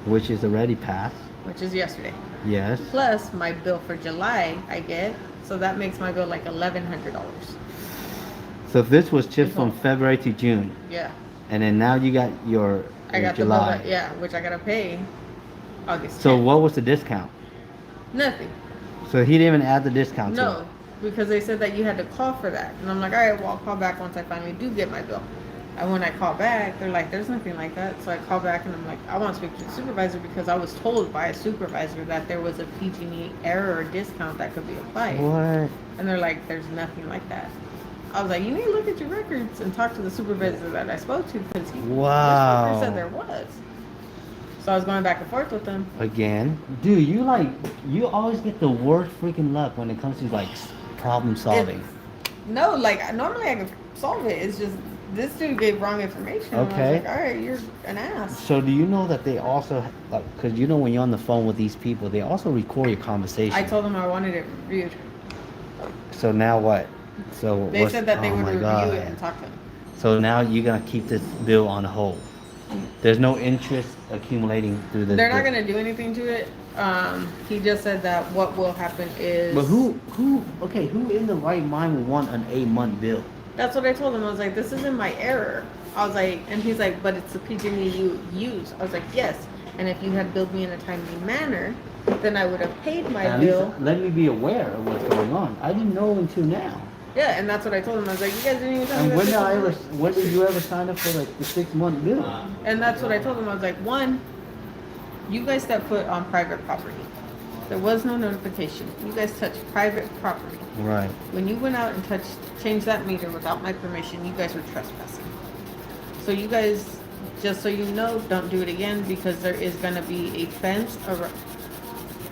Speaker 1: Which is already passed.
Speaker 2: which is yesterday.
Speaker 1: Yes.
Speaker 2: Plus my bill for July I get, so that makes my bill like $1,100.
Speaker 1: So this was just
Speaker 2: Before.
Speaker 1: from February to June.
Speaker 2: Yeah,
Speaker 1: And then now you got your
Speaker 2: I got
Speaker 1: July.
Speaker 2: the bill. Which I gotta pay August 10th.
Speaker 1: So what was the discount?
Speaker 2: Nothing.
Speaker 1: So he didn't even add the discount to it.
Speaker 2: No, because they said that you had to call for that, and I'm like, all right, well, I'll call back once I finally do get my bill. And when I call back, they're like, there's nothing like that. So I call back, and I'm like, I want to speak to the supervisor, because I was told by a supervisor that there was a PG&E error or discount that could be applied.
Speaker 1: What?
Speaker 2: And they're like, there's nothing like that. I was like, you need to look at your records and talk to the supervisor that I spoke to, because he
Speaker 1: Wow.
Speaker 2: said there was. So I was going back and forth with them.
Speaker 1: Again? Dude, you always get the worst freaking luck when it comes to like problem solving.
Speaker 2: No, like normally I could solve it. It's just this dude gave wrong information. And I
Speaker 1: Okay.
Speaker 2: was like, all right, you're an ass.
Speaker 1: So do you know that they also, like, because you know when you're on the phone with these people, they also record your conversation.
Speaker 2: I told them I wanted it reviewed.
Speaker 1: So now what? So
Speaker 2: They said that they
Speaker 1: oh
Speaker 2: would
Speaker 1: my
Speaker 2: review
Speaker 1: God.
Speaker 2: it and talk to him.
Speaker 1: So now you're gonna keep this bill on hold. There's no interest accumulating through this.
Speaker 2: They're not
Speaker 1: bill.
Speaker 2: gonna do anything to it. He just said that what will happen is.
Speaker 1: But who in the right mind would want an 8-month bill?
Speaker 2: That's what I told him. I was like, this isn't my error. I was like, and he's like, but it's the PG&E you use. I was like, yes. And if you had billed me in a timely manner, then I would have paid my
Speaker 1: At
Speaker 2: bill.
Speaker 1: least let me be aware of what's going on. I didn't know until now.
Speaker 2: Yeah, and that's what I told him. I was like, you guys didn't even tell me
Speaker 1: And
Speaker 2: that.
Speaker 1: when did you ever sign up for like the 6-month bill?
Speaker 2: And that's what I told him. I was like, one, you guys stepped foot on private property. There was no notification. You guys touched private property.
Speaker 1: Right.
Speaker 2: When you went out and changed that meter without my permission, you guys were trespassing. So you guys, just so you know, don't do it again, because there is going to be a fence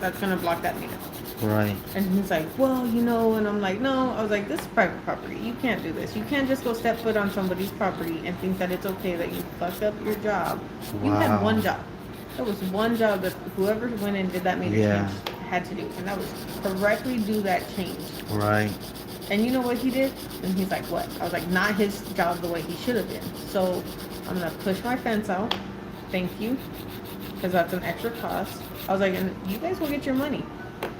Speaker 2: that's going to block that meter.
Speaker 1: Right.
Speaker 2: And he's like, well, you know, and I'm like, no. I was like, this is private property. You can't do this. You can't just go step foot on somebody's property and think that it's okay that you fucked up your job. You had one
Speaker 1: Wow.
Speaker 2: job. There was one job that whoever went and did that meter
Speaker 1: Yeah.
Speaker 2: change had to do, and that was correctly do that change.
Speaker 1: Right.
Speaker 2: And you know what he did? And he's like, what? I was like, not his job the way he should have been. So I'm gonna push my fence out. Thank you, because that's an extra cost. I was like, and you guys will get your money.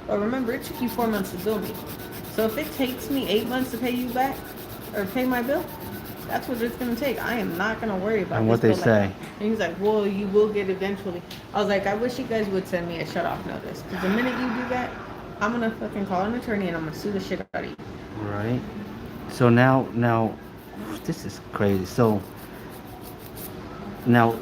Speaker 2: But remember, it took you 4 months to bill me. So if it takes me 8 months to pay you back or pay my bill, that's what it's gonna take. I am not gonna worry about.
Speaker 1: And what they
Speaker 2: this bill
Speaker 1: say?
Speaker 2: And he's like, well, you will get eventually. I was like, I wish you guys would send me a shut off notice, because the minute you do that, I'm gonna fucking call an attorney and I'm gonna sue the shit out of you.
Speaker 1: Right. So now, this is crazy. So now,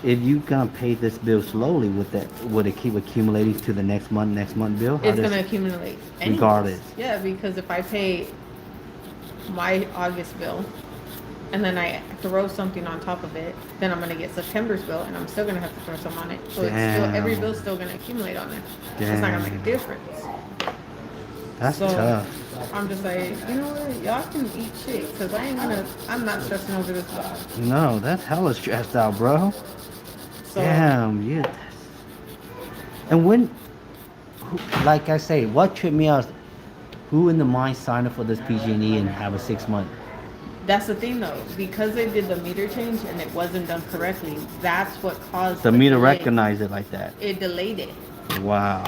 Speaker 1: if you gonna pay this bill slowly, would it keep accumulating to the next month bill? How
Speaker 2: It's
Speaker 1: does-
Speaker 2: gonna accumulate. anyways.
Speaker 1: Regardless.
Speaker 2: Yeah, because if I pay my August bill and then I throw something on top of it, then I'm gonna get September's bill and I'm still gonna have to throw some on it. So it's still every
Speaker 1: Damn.
Speaker 2: bill's still gonna accumulate on it. It's not gonna make a
Speaker 1: Damn.
Speaker 2: difference.
Speaker 1: That's
Speaker 2: So
Speaker 1: tough.
Speaker 2: I'm just like, you know what? Y'all can eat shit, because I'm not stressing over this dog.
Speaker 1: No, that's hella stressed out, bro.
Speaker 2: So
Speaker 1: Damn, yeah. And when, like I say, what tripped me out? Who in the mind signed up for this PG&E and have a 6 month?
Speaker 2: that's the thing though, because they did the meter change and it wasn't done correctly, that's what caused
Speaker 1: The meter
Speaker 2: delay.
Speaker 1: recognized it like that.
Speaker 2: It delayed it.
Speaker 1: Wow.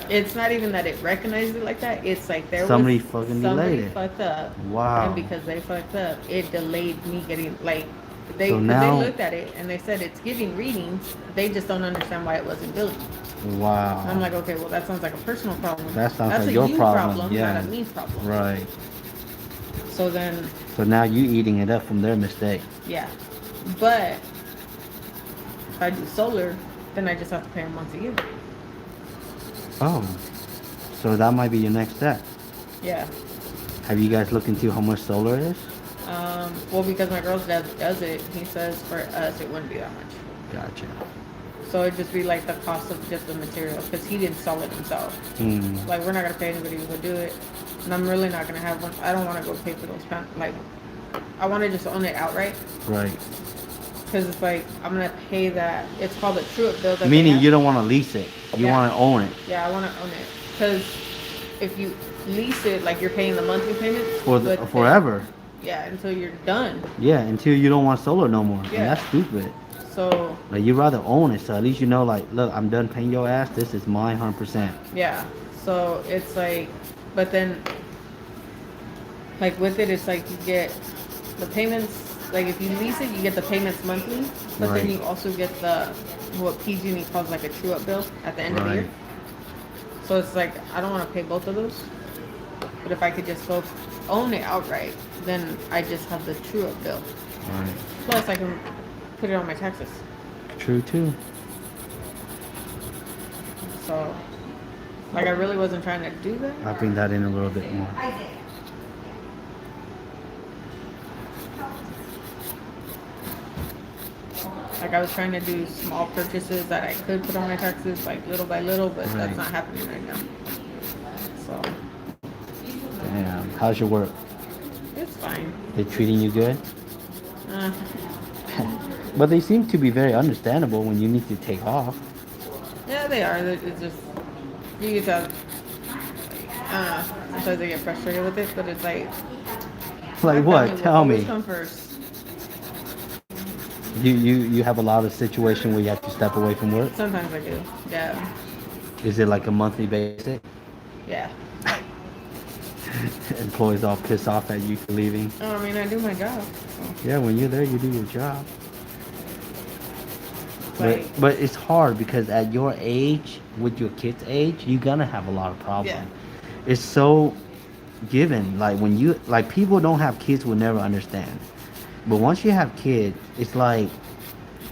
Speaker 2: It's not even that it recognized it like that. It's like
Speaker 1: Somebody
Speaker 2: was
Speaker 1: fucking
Speaker 2: somebody
Speaker 1: delayed it.
Speaker 2: fucked up.
Speaker 1: Wow.
Speaker 2: And because they fucked up, it delayed me getting like they
Speaker 1: So
Speaker 2: 'cause
Speaker 1: now-
Speaker 2: they looked at it and they said it's giving readings. They just don't understand why it wasn't billing.
Speaker 1: Wow.
Speaker 2: And I'm like, okay, well that sounds like a personal problem.
Speaker 1: That sounds
Speaker 2: That's
Speaker 1: like
Speaker 2: a
Speaker 1: your
Speaker 2: you
Speaker 1: problem, yeah.
Speaker 2: not a me problem.
Speaker 1: Right.
Speaker 2: So then,
Speaker 1: So now you eating it up from their mistake.
Speaker 2: yeah. But if I do solar, then I just have to pay them once a year.
Speaker 1: Oh. So that might be your next step.
Speaker 2: Yeah.
Speaker 1: Have you guys looked into how much solar is?
Speaker 2: Well, because my girl's dad does it, he says for us it wouldn't be that much.
Speaker 1: Gotcha.
Speaker 2: So it'd just be like the cost of just the material, because he'd install it himself.
Speaker 1: Hmm.
Speaker 2: Like, we're not gonna pay anybody to go do it, and I'm really not gonna have one. I don't want to go pay for those like, I want to just own it outright,
Speaker 1: Right.
Speaker 2: because it's like I'm gonna pay that. It's called a true-up bill. That they
Speaker 1: Meaning
Speaker 2: have.
Speaker 1: you don't want to lease it. You
Speaker 2: Yeah.
Speaker 1: want to own it.
Speaker 2: Yeah, I want to own it, because if you lease it, like you're paying the monthly payments
Speaker 1: For
Speaker 2: but then-
Speaker 1: forever.
Speaker 2: Yeah, until you're done.
Speaker 1: Yeah, until you don't want solar no more.
Speaker 2: Yeah.
Speaker 1: And that's stupid.
Speaker 2: So
Speaker 1: Like you'd rather own it, so at least you know, like, look, I'm done paying your ass. This is mine, 100%.
Speaker 2: yeah, so it's like, but then, like with it, it's like you get the payments. Like if you lease it, you get the payments monthly, but
Speaker 1: Right.
Speaker 2: then you also get the what PG&E calls like a true-up bill at the end of the year.
Speaker 1: Right.
Speaker 2: So it's like I don't want to pay both of those, but if I could just go own it outright, then I just have the true-up bill.
Speaker 1: Right.
Speaker 2: Plus, I can put it on my taxes.
Speaker 1: True too.
Speaker 2: So, like, I really wasn't trying to do that.
Speaker 1: I'll bring that in a little bit more.
Speaker 2: Like, I was trying to do small purchases that I could put on my taxes, like little by little, but
Speaker 1: Right.
Speaker 2: that's not happening right now. So,
Speaker 1: Damn. How's your work?
Speaker 2: it's fine.
Speaker 1: They treating you good?
Speaker 2: Uh,
Speaker 1: But they seem to be very understandable when you need to take off.
Speaker 2: yeah, they are. It's just, you get to, sometimes I get frustrated with it, but it's like,
Speaker 1: Like
Speaker 2: my
Speaker 1: what?
Speaker 2: family will
Speaker 1: Tell
Speaker 2: always
Speaker 1: me.
Speaker 2: come first.
Speaker 1: You have a lot of situation where you have to step away from work.
Speaker 2: Sometimes I do. Yeah.
Speaker 1: Is it like a monthly basis?
Speaker 2: Yeah.
Speaker 1: Employees all pissed off at you for leaving.
Speaker 2: Oh, I mean, I do my job. So.
Speaker 1: Yeah, when you're there, you do your job.
Speaker 2: Like,
Speaker 1: But it's hard because at your age, with your kids' age, you're gonna have a lot of problems.
Speaker 2: Yeah.
Speaker 1: It's so given. Like when you like people don't have kids will never understand. But once you have kids, it's like,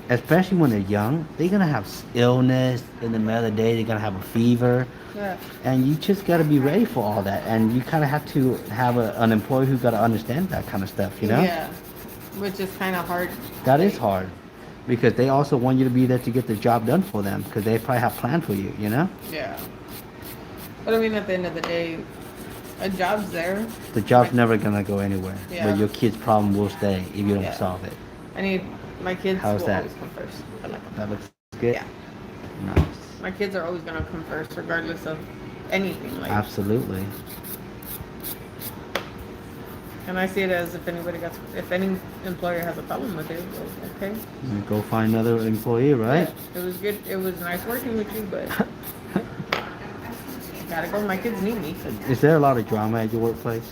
Speaker 1: especially when they're young, they're gonna have illness in the middle of the day. They're gonna have a fever,
Speaker 2: yeah.
Speaker 1: and you just gotta be ready for all that. And you kind of have to have an employee who gotta understand that kind of stuff. You know?
Speaker 2: Yeah. Which is kind of hard.
Speaker 1: That is hard. Because they also want you to be there to get the job done for them. Because they probably have planned for you, you know?
Speaker 2: Yeah. But I mean, at the end of the day, a job's there.
Speaker 1: The job's never gonna go anywhere.
Speaker 2: Yeah.
Speaker 1: But your kid's problem will stay if you don't
Speaker 2: Yeah.
Speaker 1: solve it.
Speaker 2: I need my kids
Speaker 1: How's
Speaker 2: will
Speaker 1: that?
Speaker 2: always come first. I like them.
Speaker 1: That looks good.
Speaker 2: Yeah.
Speaker 1: Nice.
Speaker 2: My kids are always gonna come first, regardless of anything. Like,
Speaker 1: Absolutely.
Speaker 2: and I see it as if any employer has a problem with it, well, okay.
Speaker 1: And go find another employee, right?
Speaker 2: Yeah, it was good. It was nice working with you, but gotta go. My kids need me.
Speaker 1: Is there a lot of drama at your workplace?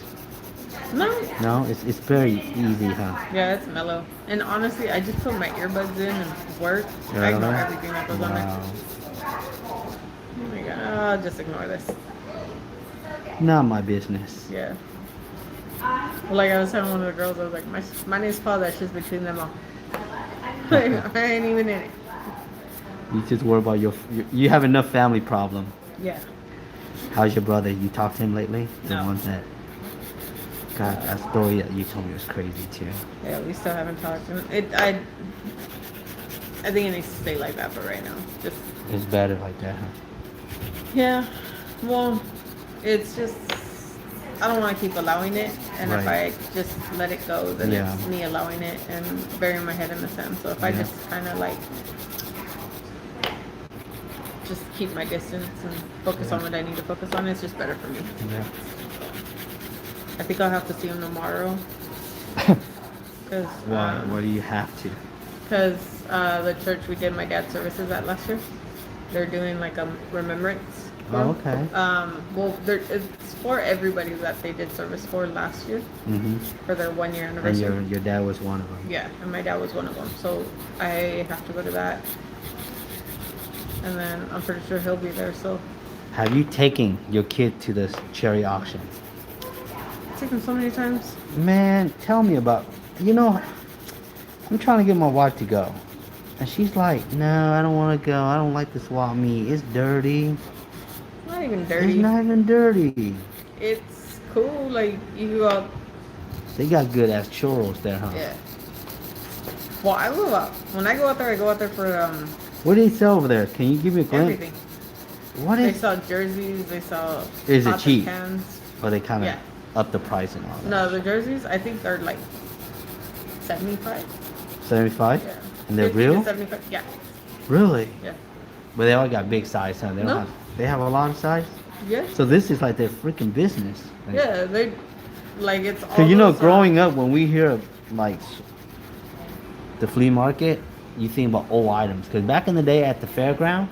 Speaker 2: No.
Speaker 1: No, it's very easy, huh?
Speaker 2: Yeah, it's mellow. And honestly, I just put my earbuds in and work. I ignore
Speaker 1: Really?
Speaker 2: everything that goes on there.
Speaker 1: Wow.
Speaker 2: Oh my god, I'll just ignore this.
Speaker 1: Not my business.
Speaker 2: Yeah. Like I was telling one of the girls, I was like, my name's Paul, that's just between them all. Like, I ain't even in it.
Speaker 1: You just worry about you have enough family problem.
Speaker 2: Yeah.
Speaker 1: How's your brother? You talked to him lately? The
Speaker 2: No.
Speaker 1: one that. God, that story that you told me was crazy too.
Speaker 2: Yeah, we still haven't talked. I think it needs to stay like that for right now. Just
Speaker 1: It's better like that, huh?
Speaker 2: yeah. Well, it's just I don't want to keep allowing it, and if
Speaker 1: Right.
Speaker 2: I just let it go, then
Speaker 1: Yeah.
Speaker 2: it's me allowing it and burying my head in the sand. So if I
Speaker 1: Yeah.
Speaker 2: just kind of like just keep my distance and focus on what I need to focus on, it's just better for me.
Speaker 1: Yeah.
Speaker 2: I think I'll have to see him tomorrow. Cause,
Speaker 1: Why do you have to?
Speaker 2: Because the church we did my dad's services at last year, they're doing like a remembrance.
Speaker 1: Oh, okay.
Speaker 2: Well, it's for everybody that they did service for last year
Speaker 1: Mm-hmm.
Speaker 2: for their 1 year
Speaker 1: And
Speaker 2: anniversary.
Speaker 1: your dad was one of them.
Speaker 2: Yeah, and my dad was one of them. So I have to go to that. And then I'm pretty sure he'll be there. So
Speaker 1: Have you taken your kid to the cherry auction?
Speaker 2: I take him so many times.
Speaker 1: Man, tell me about. You know, I'm trying to get my wife to go, and she's like, "No, I don't want to go. I don't like the swap meet. It's dirty.
Speaker 2: Not even dirty.
Speaker 1: It's not even dirty.
Speaker 2: It's cool. Like you go out.
Speaker 1: They got good ass churros there, huh?
Speaker 2: Yeah. Well, I go out. When I go out there for
Speaker 1: What do they sell over there? Can you give me a glimpse?
Speaker 2: everything.
Speaker 1: What
Speaker 2: They
Speaker 1: is?
Speaker 2: sell jerseys. They sell.
Speaker 1: Is it
Speaker 2: pots and
Speaker 1: cheap?
Speaker 2: Cans.
Speaker 1: Or they kind of
Speaker 2: Yeah.
Speaker 1: up the price and all that?
Speaker 2: No, the jerseys I think they're like 75.
Speaker 1: 75?
Speaker 2: Yeah.
Speaker 1: And they're
Speaker 2: 50 to
Speaker 1: real?
Speaker 2: 75. Yeah.
Speaker 1: Really?
Speaker 2: Yeah.
Speaker 1: But they all got big size, huh? They don't
Speaker 2: No.
Speaker 1: have. They have a lot of size.
Speaker 2: Yeah.
Speaker 1: So this is like their freaking business. Like,
Speaker 2: Yeah. They like it's all.
Speaker 1: Cause you know,
Speaker 2: those,
Speaker 1: growing up, when we hear of, like the flea market, you think about old items. Cause back in the day at the fairground.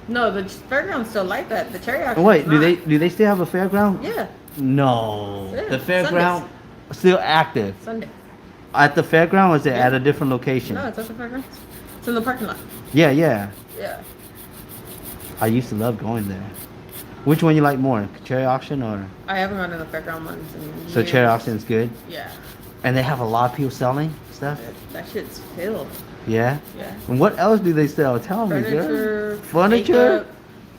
Speaker 2: No, the fairground's still like that. The cherry auction.
Speaker 1: Oh, wait,
Speaker 2: is
Speaker 1: do they still have a fairground?
Speaker 2: Yeah.
Speaker 1: No.
Speaker 2: Yeah,
Speaker 1: The fairground still active.
Speaker 2: Sunday.
Speaker 1: At the fairground, or is it
Speaker 2: Yeah.
Speaker 1: at a different location?
Speaker 2: No, it's at the fairground. It's in the parking lot.
Speaker 1: Yeah, yeah.
Speaker 2: Yeah.
Speaker 1: I used to love going there. Which one you like more, cherry auction or?
Speaker 2: I haven't gone to the fairground ones in
Speaker 1: So
Speaker 2: years.
Speaker 1: cherry auction is good,
Speaker 2: Yeah.
Speaker 1: and they have a lot of people selling stuff.
Speaker 2: That shit's filled.
Speaker 1: Yeah.
Speaker 2: Yeah.
Speaker 1: And what else do they sell? Tell me, girl.
Speaker 2: Furniture.
Speaker 1: Furniture.
Speaker 2: makeup.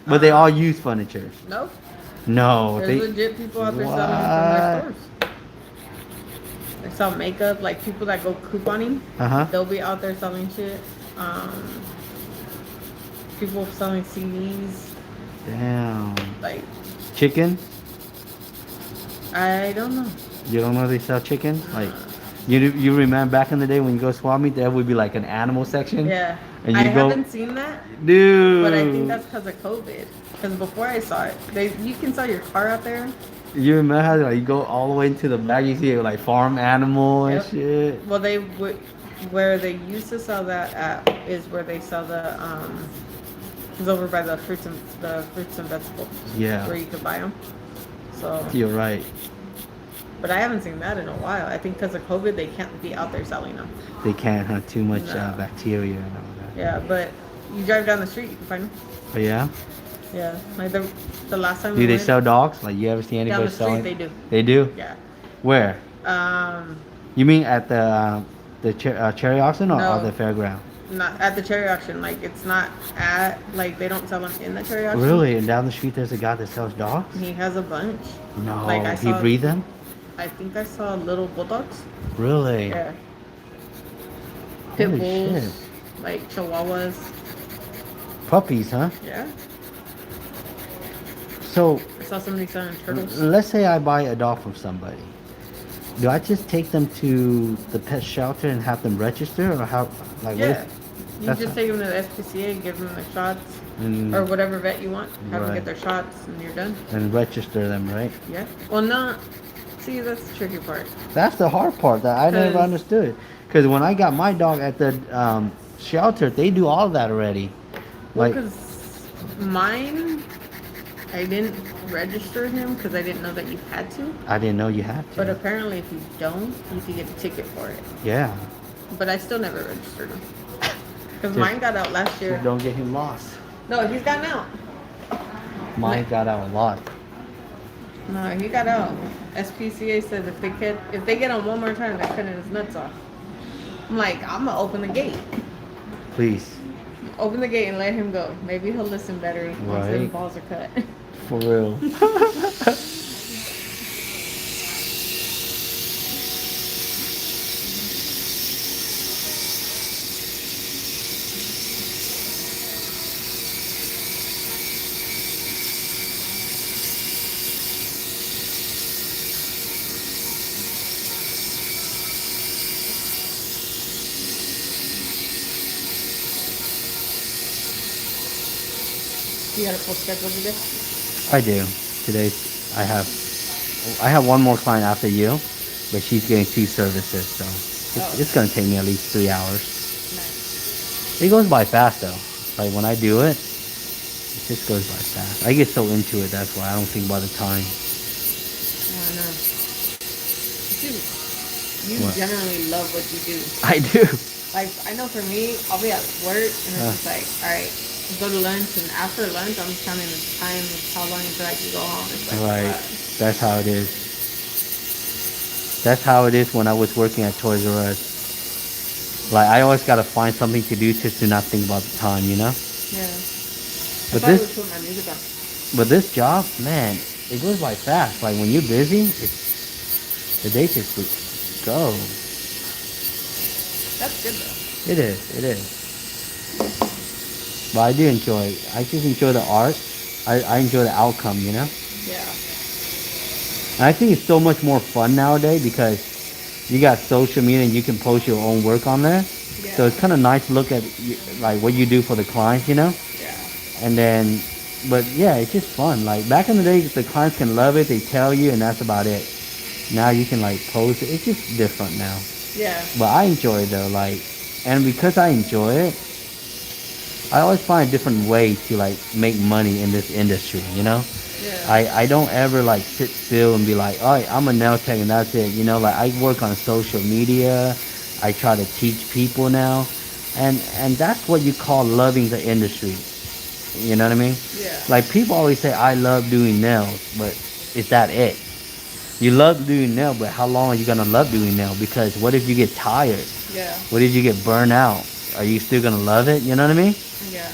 Speaker 1: But they all use furniture.
Speaker 2: No.
Speaker 1: No,
Speaker 2: There's
Speaker 1: they.
Speaker 2: legit people out there selling from their
Speaker 1: What?
Speaker 2: stores. They sell makeup, like people that go couponing.
Speaker 1: Uh huh.
Speaker 2: They'll be out there selling shit. People selling CDs.
Speaker 1: Damn.
Speaker 2: Like,
Speaker 1: Chicken?
Speaker 2: I don't know.
Speaker 1: You don't know they sell chicken? Like, you remember back in the day when you go swap meet, there would be like an animal section.
Speaker 2: Yeah.
Speaker 1: And
Speaker 2: I
Speaker 1: you go,
Speaker 2: haven't seen that,
Speaker 1: dude.
Speaker 2: but I think that's because of COVID. Because before I saw it, you can sell your car out there.
Speaker 1: You remember how like you go all the way into the back, you see like farm animal and
Speaker 2: Yep.
Speaker 1: shit.
Speaker 2: Well, they would. Where they used to sell that at is where they sell the It's over by the fruits and vegetables.
Speaker 1: Yeah.
Speaker 2: Where you could buy them. So,
Speaker 1: You're right.
Speaker 2: but I haven't seen that in a while. I think because of COVID, they can't be out there selling them.
Speaker 1: They can't have too much
Speaker 2: No.
Speaker 1: bacteria and all that.
Speaker 2: Yeah, but you drive down the street, you can find them.
Speaker 1: But yeah.
Speaker 2: Yeah, like the last time.
Speaker 1: Do
Speaker 2: we
Speaker 1: they
Speaker 2: went,
Speaker 1: sell dogs? Like you ever see anybody
Speaker 2: down the street?
Speaker 1: selling?
Speaker 2: They do.
Speaker 1: They do.
Speaker 2: Yeah.
Speaker 1: Where?
Speaker 2: Um,
Speaker 1: You mean at the cherry auction or
Speaker 2: No.
Speaker 1: at the fairground?
Speaker 2: not at the cherry auction. Like it's not at like they don't sell them in the cherry auction.
Speaker 1: Really? And down the street there's a guy that sells dogs?
Speaker 2: He has a bunch.
Speaker 1: No.
Speaker 2: Like, I
Speaker 1: He
Speaker 2: saw-
Speaker 1: breed them?
Speaker 2: I think I saw little bulldogs.
Speaker 1: Really?
Speaker 2: Yeah. Pit
Speaker 1: Holy
Speaker 2: bulls,
Speaker 1: shit.
Speaker 2: like chihuahuas.
Speaker 1: Puppies, huh?
Speaker 2: Yeah.
Speaker 1: So
Speaker 2: I saw somebody selling turtles.
Speaker 1: let's say I buy a dog from somebody. Do I just take them to the pet shelter and have them register, or how? Like, what
Speaker 2: Yeah.
Speaker 1: if
Speaker 2: You
Speaker 1: that's
Speaker 2: just take them to the SPCA, give them their shots,
Speaker 1: and,
Speaker 2: or whatever vet you want. Have them
Speaker 1: right,
Speaker 2: get their shots, and you're done.
Speaker 1: and register them, right?
Speaker 2: Yeah. Well, no. See, that's the tricky part.
Speaker 1: That's the hard part that I never
Speaker 2: 'Cause-
Speaker 1: understood. Because when I got my dog at the shelter, they do all that already.
Speaker 2: Well,
Speaker 1: Like,
Speaker 2: because mine, I didn't register him because I didn't know that you had to.
Speaker 1: I didn't know you had to.
Speaker 2: But apparently, if you don't, you can get a ticket for it.
Speaker 1: Yeah.
Speaker 2: But I still never registered him. Because
Speaker 1: Just-
Speaker 2: mine got out last year.
Speaker 1: Don't get him lost.
Speaker 2: No, he's gotten out.
Speaker 1: Mine got out a lot.
Speaker 2: No, he got out. SPCA said if they get him one more time, they're cutting his nuts off. I'm like, I'm gonna open the gate.
Speaker 1: Please.
Speaker 2: Open the gate and let him go. Maybe he'll listen better once them
Speaker 1: Right.
Speaker 2: balls are cut.
Speaker 1: For real.
Speaker 2: You got a full schedule today?
Speaker 1: I do. Today, I have one more client after you, but she's getting 2 services, so it's gonna take me at least 3 hours.
Speaker 2: Nice.
Speaker 1: It goes by fast though. Like when I do it, it just goes by fast. I get so into it, that's why I don't think about the time.
Speaker 2: I know. You
Speaker 1: What?
Speaker 2: generally love what you do.
Speaker 1: I do.
Speaker 2: Like, I know for me, I'll be at work and it's just like, alright, go to lunch, and after lunch, I'm counting the time of how long until I can go home. It's like,
Speaker 1: Right.
Speaker 2: wow.
Speaker 1: That's how it is. That's how it is when I was working at Toys R Us. Like I always gotta find something to do just to not think about the time, you know?
Speaker 2: Yeah.
Speaker 1: But
Speaker 2: I probably
Speaker 1: this
Speaker 2: would put my music on.
Speaker 1: but this job, man, it goes by fast. Like when you're busy, the day just go.
Speaker 2: That's good though.
Speaker 1: It is. But I do enjoy it. I just enjoy the art. I enjoy the outcome, you know?
Speaker 2: Yeah.
Speaker 1: And I think it's so much more fun nowadays because you got social media and you can post your own work on there.
Speaker 2: Yeah.
Speaker 1: So it's kind of nice to look at like what you do for the clients, you know?
Speaker 2: Yeah.
Speaker 1: And then, but yeah, it's just fun. Like back in the day, the clients can love it, they tell you, and that's about it. Now you can like post it. It's just different now.
Speaker 2: Yeah.
Speaker 1: But I enjoy it though, like, and because I enjoy it, I always find a different way to like make money in this industry, you know?
Speaker 2: Yeah.
Speaker 1: I don't ever like sit still and be like, all right, I'm a nail tech and that's it. You know, like I work on social media. I try to teach people now. And that's what you call loving the industry. You know what I mean?
Speaker 2: Yeah.
Speaker 1: Like people always say, I love doing nails, but is that it? You love doing nail, but how long are you gonna love doing nail? Because what if you get tired?
Speaker 2: Yeah.
Speaker 1: What if you get burned out? Are you still gonna love it? You know what I mean?
Speaker 2: Yeah.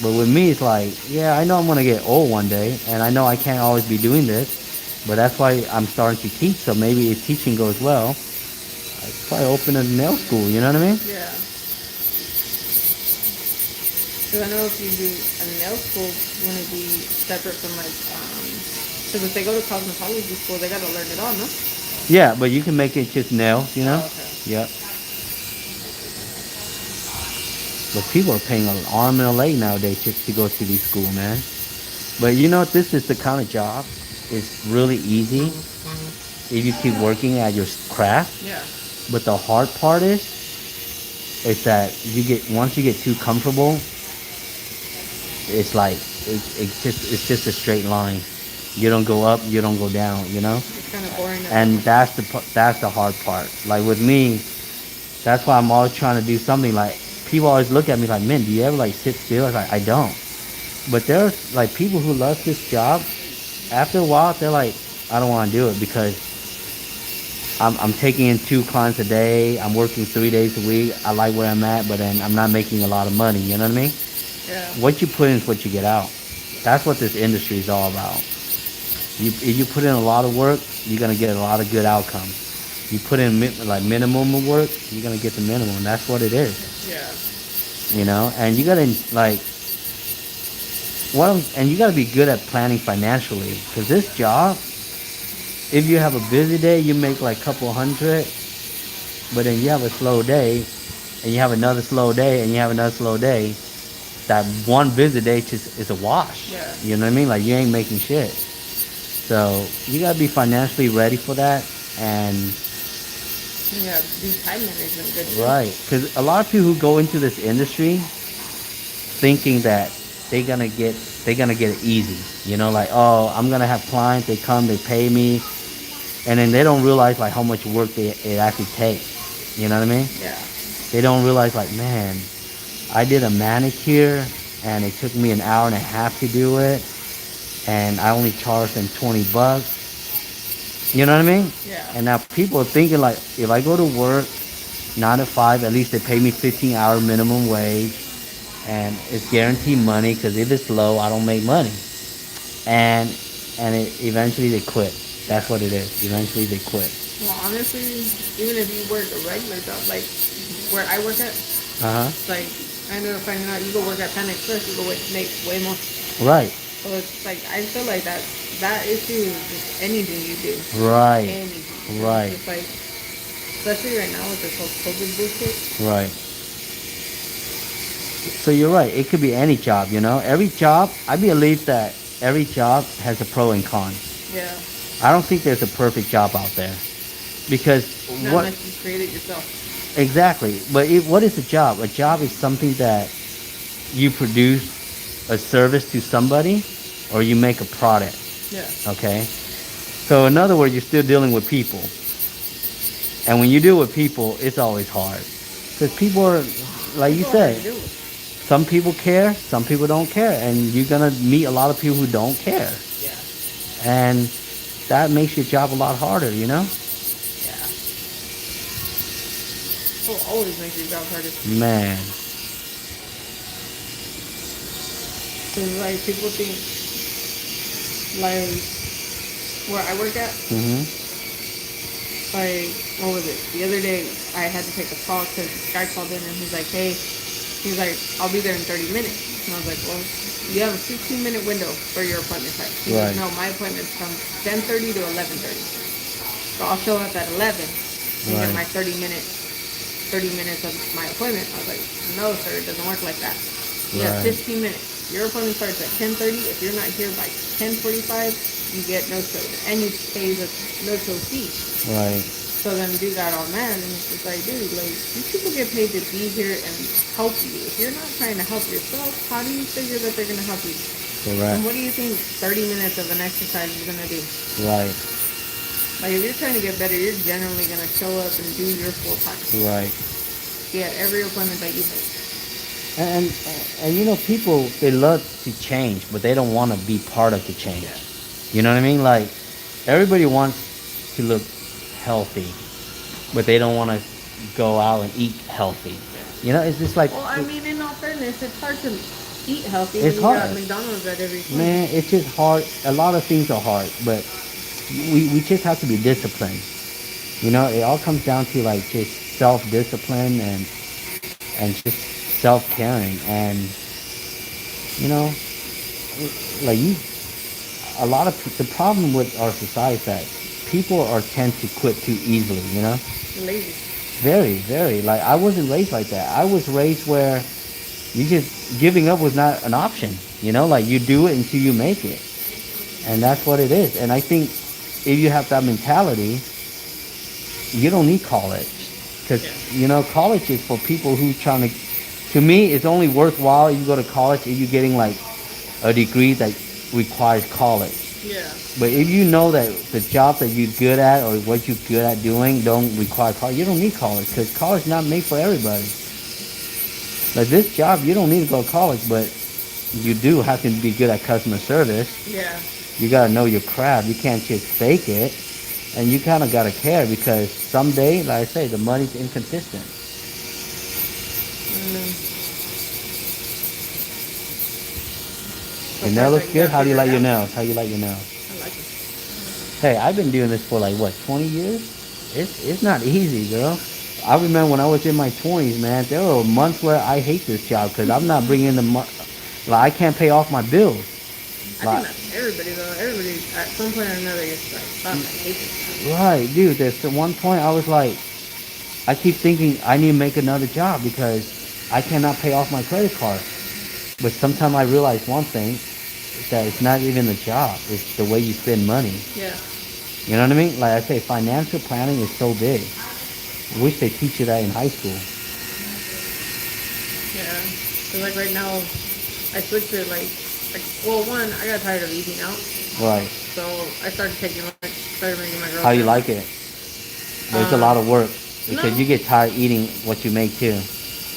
Speaker 1: But with me, it's like, yeah, I know I'm gonna get old one day, and I know I can't always be doing this, but that's why I'm starting to teach. So maybe if teaching goes well, I could probably open a nail school. You know what I mean?
Speaker 2: Yeah. So I know if you do a nail school, wouldn't it be separate from like, because if they go to cosmetology school, they gotta learn it all, no?
Speaker 1: Yeah, but you can make it just nails. You know?
Speaker 2: Oh, okay.
Speaker 1: Yep. But people are paying an arm and a leg nowadays just to go to these school, man. But you know, this is the kind of job. It's really easy if you keep working at your craft.
Speaker 2: Yeah.
Speaker 1: But the hard part is that once you get too comfortable, it's like it's just a straight line. You don't go up, you don't go down, you know.
Speaker 2: It's kind of boring.
Speaker 1: And that's the hard part. Like with me, that's why I'm always trying to do something. Like people always look at me like, man, do you ever like sit still? I was like, I don't. But there's like people who love this job. After a while, they're like, I don't want to do it because I'm taking in 2 clients a day. I'm working 3 days a week. I like where I'm at, but then I'm not making a lot of money. You know what I mean?
Speaker 2: Yeah.
Speaker 1: What you put in is what you get out. That's what this industry is all about. If you put in a lot of work, you're gonna get a lot of good outcomes. You put in like minimum of work, you're gonna get the minimum. That's what it is.
Speaker 2: Yeah.
Speaker 1: You know, and you gotta like and you got to be good at planning financially, because this job, if you have a busy day, you make like a couple hundred, but then you have a slow day, and you have another slow day, and you have another slow day. That one busy day just is a wash.
Speaker 2: Yeah.
Speaker 1: You know what I mean? Like, you ain't making shit. So you gotta be financially ready for that, and
Speaker 2: Yeah, do time management good too.
Speaker 1: right, because a lot of people who go into this industry thinking that they're gonna get it easy. You know, like, oh, I'm gonna have clients, they come, they pay me, and then they don't realize like how much work it actually takes. You know what I mean?
Speaker 2: Yeah.
Speaker 1: They don't realize like, man, I did a manicure and it took me an hour and a half to do it, and I only charged them $20. You know what I mean?
Speaker 2: Yeah.
Speaker 1: And now people are thinking like, if I go to work 9 to 5, at least they pay me 15-hour minimum wage, and it's guaranteed money, because if it's low, I don't make money. And eventually they quit. That's what it is. Eventually they quit.
Speaker 2: Well, honestly, even if you work a regular job, like where I work at,
Speaker 1: Uh huh.
Speaker 2: like I ended up finding out you go work at Panic Express, you go make way more.
Speaker 1: Right.
Speaker 2: So it's like I feel like that issue is just anything you do.
Speaker 1: Right.
Speaker 2: Anything.
Speaker 1: Right.
Speaker 2: It's like, especially right now with this whole COVID bullshit.
Speaker 1: Right. So you're right. It could be any job. You know, every job. I believe that every job has a pro and con.
Speaker 2: Yeah.
Speaker 1: I don't think there's a perfect job out there, because
Speaker 2: Not
Speaker 1: what
Speaker 2: unless you create it yourself.
Speaker 1: exactly. But what is a job? A job is something that you produce a service to somebody, or you make a product.
Speaker 2: Yeah.
Speaker 1: Okay. So in other words, you're still dealing with people, and when you deal with people, it's always hard, because people are, like you
Speaker 2: People are hard
Speaker 1: said,
Speaker 2: to deal with.
Speaker 1: some people care, some people don't care, and you're gonna meet a lot of people who don't care,
Speaker 2: Yeah.
Speaker 1: and that makes your job a lot harder, you know?
Speaker 2: Yeah. Will always make your job harder.
Speaker 1: Man.
Speaker 2: Because like people think, like where I work at,
Speaker 1: Mhm.
Speaker 2: like what was it? The other day I had to take a call because this guy called in and he's like, hey, he's like, I'll be there in 30 minutes. And I was like, well, you have a 15-minute window for your appointment time. He
Speaker 1: Right.
Speaker 2: goes, no, my appointment's from 10:30 to 11:30. So I'll show up at 11 and get
Speaker 1: Right.
Speaker 2: my 30 minutes of my appointment. I was like, no, sir, it doesn't work like that. You have
Speaker 1: Right.
Speaker 2: 15 minutes. Your appointment starts at 10:30. If you're not here by 10:45, you get no-showed. And you pay the no-show fee.
Speaker 1: Right.
Speaker 2: So then dude got all mad and it's just like, dude, like, these people get paid to be here and help you. If you're not trying to help yourself, how do you figure that they're going to help you?
Speaker 1: Correct.
Speaker 2: And what do you think 30 minutes of an exercise is going to do?
Speaker 1: Right.
Speaker 2: Like, if you're trying to get better, you're generally going to show up and do your full time.
Speaker 1: Right.
Speaker 2: Be at every appointment that you make.
Speaker 1: And you know, people, they love to change, but they don't want to be part of the change.
Speaker 2: Yeah.
Speaker 1: You know what I mean? Like, everybody wants to look healthy, but they don't want to go out and eat healthy. You know, it's just like,
Speaker 2: Well, I mean, in all fairness, it's hard to eat healthy
Speaker 1: It's
Speaker 2: when you got
Speaker 1: hard.
Speaker 2: McDonald's at every corner.
Speaker 1: man, it's just hard. A lot of things are hard, but we just have to be disciplined. You know, it all comes down to like just self-discipline and just self-caring, and you know, like you, a lot of the problem with our society is that people are tend to quit too easily. You know,
Speaker 2: Lazy.
Speaker 1: very, very. Like, I wasn't raised like that. I was raised where you just giving up was not an option. You know, like, you do it until you make it, and that's what it is. And I think if you have that mentality, you don't need college, because you know, college is for people who trying to. To me, it's only worthwhile if you go to college if you're getting like a degree that requires college.
Speaker 2: Yeah.
Speaker 1: But if you know that the job that you're good at or what you're good at doing don't require college, you don't need college, because college is not made for everybody. Like, this job, you don't need to go to college, but you do have to be good at customer service.
Speaker 2: Yeah.
Speaker 1: You got to know your craft. You can't just fake it. And you kind of got to care, because someday, like I say, the money's inconsistent. Your nail looks good. How do you like your nails? How you like your nails?
Speaker 2: I like it.
Speaker 1: Hey, I've been doing this for like, what, 20 years? It's not easy, girl. I remember when I was in my 20s, man, there were months where I hate this job because I'm not bringing in Like I can't pay off my bills.
Speaker 2: I think
Speaker 1: Like,
Speaker 2: that's everybody though. Everybody at some point or another is like, fuck, I hate this.
Speaker 1: right, dude. There's at one point I was like, I keep thinking I need to make another job because I cannot pay off my credit card. But sometimes I realize one thing is that it's not even the job; it's the way you spend money.
Speaker 2: Yeah.
Speaker 1: You know what I mean? Like I say, financial planning is so big. I wish they teach you that in high school.
Speaker 2: Yeah. So like right now, I switched to well, one, I got tired of eating out,
Speaker 1: Right.
Speaker 2: so I started taking lunch, started making my girlfriend.
Speaker 1: How you like it? There's a lot of work because
Speaker 2: no.
Speaker 1: you get tired eating what you make too.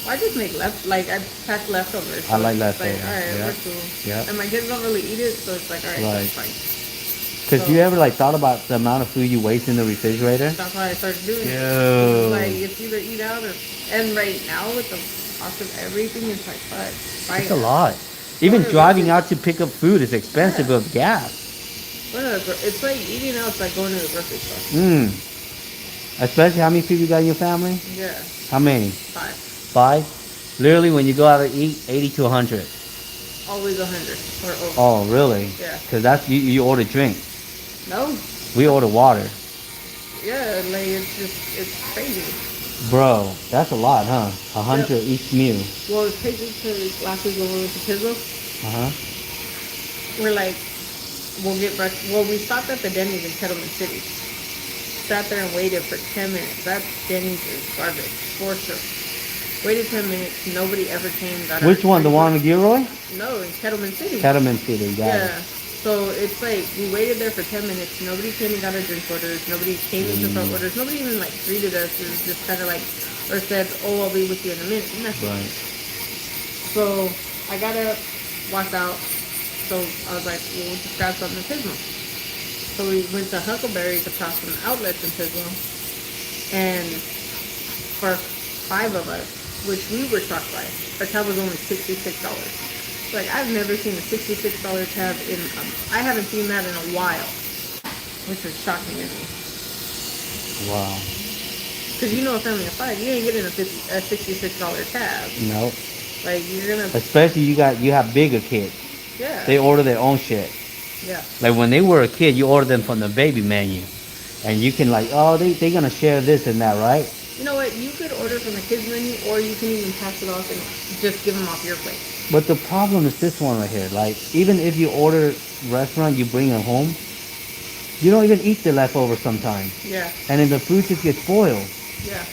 Speaker 2: I just make I pack leftovers. So
Speaker 1: I like
Speaker 2: it's
Speaker 1: leftovers.
Speaker 2: Like, all right,
Speaker 1: Yeah.
Speaker 2: we're cool.
Speaker 1: Yeah.
Speaker 2: And my kids don't really eat it, so it's like, all right,
Speaker 1: Right.
Speaker 2: that's fine.
Speaker 1: Because
Speaker 2: So-
Speaker 1: you ever like thought about the amount of food you waste in the refrigerator?
Speaker 2: That's why I started doing it.
Speaker 1: Yo.
Speaker 2: Like, it's either eat out or... And right now, with the cost of everything, it's like, fuck.
Speaker 1: It's a lot. Even
Speaker 2: Or
Speaker 1: driving
Speaker 2: grocery-
Speaker 1: out to pick up food is expensive
Speaker 2: Yeah.
Speaker 1: with gas.
Speaker 2: It's like eating out, it's like going to the grocery store.
Speaker 1: Mm. Especially how many people you got in your family?
Speaker 2: Yeah,
Speaker 1: How many?
Speaker 2: 5.
Speaker 1: 5? Literally, when you go out to eat, 80 to 100.
Speaker 2: Always 100 or over.
Speaker 1: Oh, really?
Speaker 2: Yeah.
Speaker 1: Because that's you order drinks.
Speaker 2: No?
Speaker 1: We order water.
Speaker 2: Yeah, like, it's crazy.
Speaker 1: Bro, that's a lot, huh? 100 each meal.
Speaker 2: Well, it's crazy because last week when we went to Pismo,
Speaker 1: Uh-huh.
Speaker 2: we're like, we'll get breakfast. Well, we stopped at the Denny's in Kettleman City. Sat there and waited for 10 minutes. That Denny's is garbage, for sure. Waited 10 minutes. Nobody ever came. Got our
Speaker 1: Which one? The
Speaker 2: drink.
Speaker 1: one in Gilroy?
Speaker 2: No, in Kettleman City.
Speaker 1: Cattleman City, got
Speaker 2: Yeah.
Speaker 1: it.
Speaker 2: So it's like we waited there for 10 minutes. Nobody came and got our drink orders. Nobody came and took our orders. Nobody even like greeted us. It was just kind of like, or said, "Oh, I'll be with you in a minute." Nothing.
Speaker 1: Right.
Speaker 2: So I got up, walked out. So I was like, well, we'll just grab something in Pismo. So we went to Huckleberry's across from the outlets in Pismo. And for 5 of us, which we were shocked by, our tab was only $66. Like, I've never seen a $66 tab I haven't seen that in a while. Which was shocking to me.
Speaker 1: Wow.
Speaker 2: Because you know a family of 5, you ain't getting a $66 tab.
Speaker 1: Nope.
Speaker 2: Like, you're gonna,
Speaker 1: Especially you have bigger kids.
Speaker 2: yeah.
Speaker 1: They order their own shit.
Speaker 2: Yeah.
Speaker 1: Like when they were a kid, you order them from the baby menu. And you can like, oh, they gonna share this and that, right?
Speaker 2: You know what? You could order from the kids menu, or you can even pass it off and just give them off your plate.
Speaker 1: But the problem is this one right here. Like, even if you order restaurant, you bring it home, you don't even eat the leftovers sometimes.
Speaker 2: Yeah.
Speaker 1: And then the food just gets spoiled.
Speaker 2: Yeah.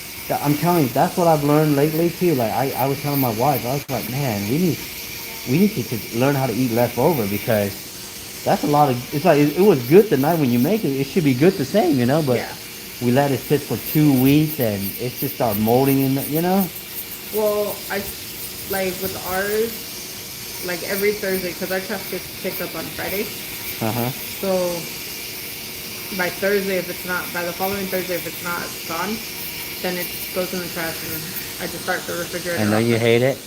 Speaker 1: I'm telling you, that's what I've learned lately too. Like I was telling my wife, I was like, man, we need to learn how to eat leftover because that's a lot of. It's like it was good the night when you make it. It should be good the same, you know. But
Speaker 2: Yeah.
Speaker 1: we let it sit for 2 weeks and it just start molding in, you know.
Speaker 2: Well, I like with ours, like every Thursday, because our trash gets picked up on Friday. So by Thursday, by the following Thursday, if it's not gone, then it goes in the trash and I just start the refrigerator.
Speaker 1: And then you
Speaker 2: off.
Speaker 1: hate it.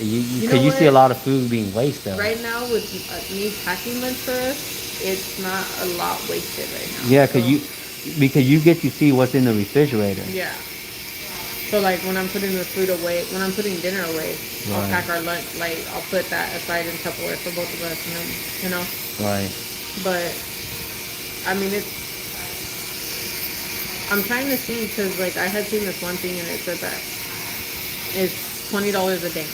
Speaker 2: You
Speaker 1: Because
Speaker 2: know
Speaker 1: you see a
Speaker 2: what?
Speaker 1: lot of food being wasted.
Speaker 2: Right now, with me packing lunch for us, it's not a lot wasted right now.
Speaker 1: Yeah,
Speaker 2: So-
Speaker 1: because you get to see what's in the refrigerator.
Speaker 2: Yeah. So like when I'm putting the food away, when I'm putting dinner away, I'll
Speaker 1: Right.
Speaker 2: pack our lunch. Like I'll put that aside in Tupperware for both of us, and then, you know.
Speaker 1: Right.
Speaker 2: But I mean, I'm trying to see because like I had seen this one thing and it said that it's $20 a day.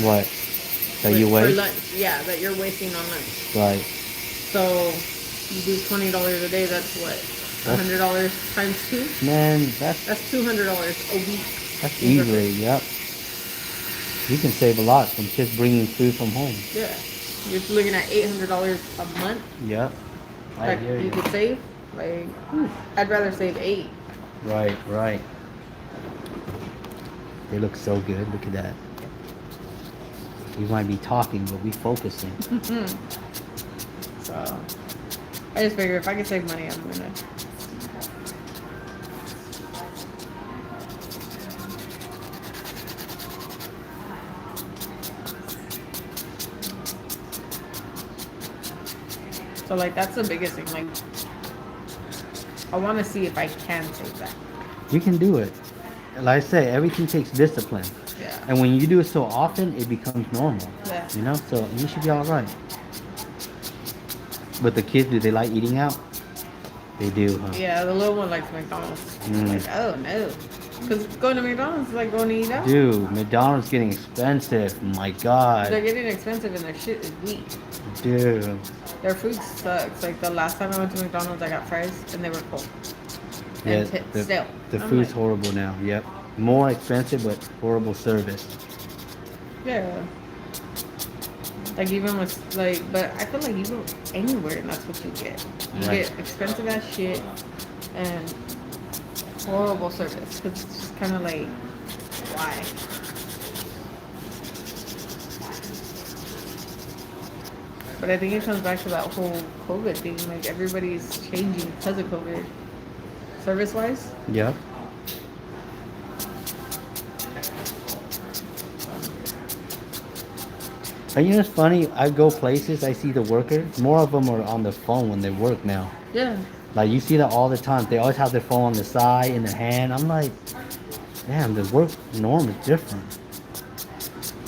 Speaker 1: What? That you
Speaker 2: For
Speaker 1: waste?
Speaker 2: lunch. Yeah, that you're wasting on lunch.
Speaker 1: Right.
Speaker 2: So you do $20 a day. That's what $100 times 2.
Speaker 1: Man, that's
Speaker 2: $200 a week.
Speaker 1: That's easily, yep. You can save a lot from just bringing food from home.
Speaker 2: Yeah, you're looking at $800 a month.
Speaker 1: Yep. I
Speaker 2: That
Speaker 1: hear
Speaker 2: you
Speaker 1: you.
Speaker 2: could save. Like, I'd rather save 8.
Speaker 1: Right, right. They look so good. Look at that. We might be talking, but we focusing.
Speaker 2: So I just figure if I can save money, I'm gonna. So like that's the biggest thing. Like I want to see if I can save that.
Speaker 1: You can do it. Like I say, everything takes discipline.
Speaker 2: Yeah.
Speaker 1: And when you do it so often, it becomes normal.
Speaker 2: Yeah.
Speaker 1: You know, so you should be all right. But the kids, do they like eating out? They do, huh?
Speaker 2: Yeah, the little one likes McDonald's.
Speaker 1: Mm.
Speaker 2: Like, oh no. Because going to McDonald's is like going to eat out.
Speaker 1: Dude, McDonald's getting expensive. My God.
Speaker 2: They're getting expensive and their shit is weak.
Speaker 1: Dude.
Speaker 2: Their food sucks. Like the last time I went to McDonald's, I got fries and they were cold.
Speaker 1: Yeah,
Speaker 2: And still.
Speaker 1: the
Speaker 2: I'm
Speaker 1: food's
Speaker 2: like,
Speaker 1: horrible now. Yep. More expensive, but horrible service.
Speaker 2: yeah. Like even with like, but I feel like you go anywhere and that's what you get. You
Speaker 1: Right.
Speaker 2: get expensive ass shit and horrible service. Cause it's just kind of like, why? But I think it comes back to that whole COVID thing. Like everybody's changing because of COVID. Service wise.
Speaker 1: Yep. And you know what's funny? I go places, I see the workers. More of them are on the phone when they work now.
Speaker 2: Yeah.
Speaker 1: Like you see that all the time. They always have their phone on the side, in their hand. I'm like, damn, the work norm is different.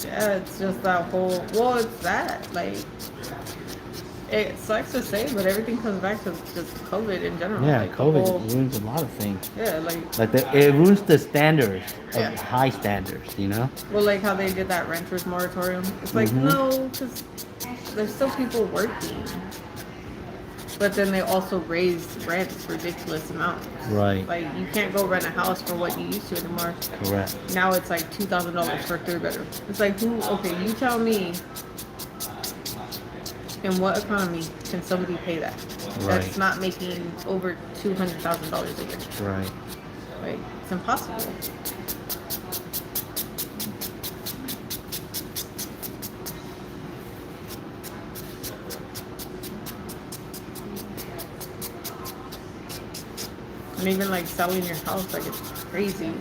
Speaker 2: Yeah, it's just that whole. Well, it's that like. It sucks to say, but everything comes back to just COVID in general.
Speaker 1: Yeah,
Speaker 2: like, the
Speaker 1: COVID
Speaker 2: whole-
Speaker 1: ruins a lot of things.
Speaker 2: yeah, like
Speaker 1: Like it ruins the standards, of
Speaker 2: Yeah.
Speaker 1: high standards. You know.
Speaker 2: well, like how they did that renters moratorium. It's like
Speaker 1: Mhm.
Speaker 2: no, because there's still people working, but then they also raised rents ridiculous amounts.
Speaker 1: Right.
Speaker 2: Like you can't go rent a house for what you used to anymore.
Speaker 1: Correct.
Speaker 2: Now it's like $2,000 for a 3-bedroom. It's like who? Okay, you tell me. In what economy can somebody pay that?
Speaker 1: Right.
Speaker 2: That's not making over $200,000 a year.
Speaker 1: Right.
Speaker 2: Like it's impossible. And even like selling your house, like it's crazy.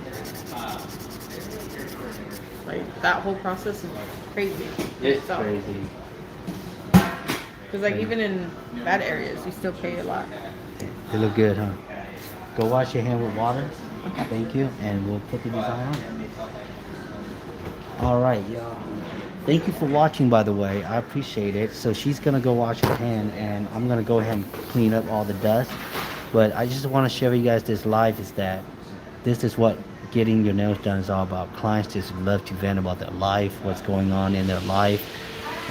Speaker 2: Like that whole process is crazy.
Speaker 1: It's crazy.
Speaker 2: Because like even in bad areas, you still pay a lot.
Speaker 1: They look good, huh? Go wash your hand with water. Thank you, and we'll put the design on. All right, y'all. Thank you for watching, by the way. I appreciate it. So she's gonna go wash her hand, and I'm gonna go ahead and clean up all the dust. But I just want to share with you guys this live is that this is what getting your nails done is all about. Clients just love to vent about their life, what's going on in their life.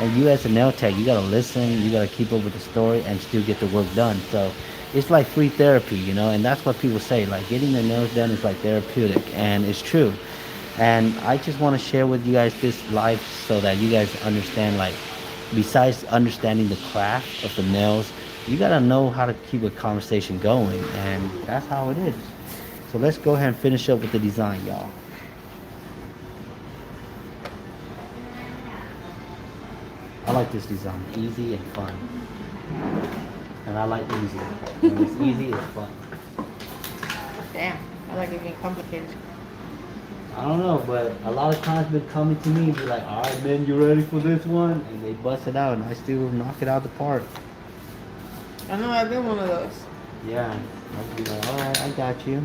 Speaker 1: And you as a nail tech, you gotta listen, you gotta keep up with the story and still get the work done. So it's like free therapy, you know, and that's what people say, like getting their nails done is like therapeutic, and it's true. And I just want to share with you guys this live so that you guys understand, like, besides understanding the craft of the nails, you gotta know how to keep a conversation going, and that's how it is. So let's go ahead and finish up with the design, y'all. I like this design, easy and fun. And I like easy. When it's easy, it's fun.
Speaker 2: Damn, I like it being complicated.
Speaker 1: I don't know, but a lot of times been coming to me and be like, all right, man, you ready for this one? And they bust it out, and I still knock it out the park.
Speaker 2: I know I've been one of those.
Speaker 1: Yeah, I'll be like, all right, I got you.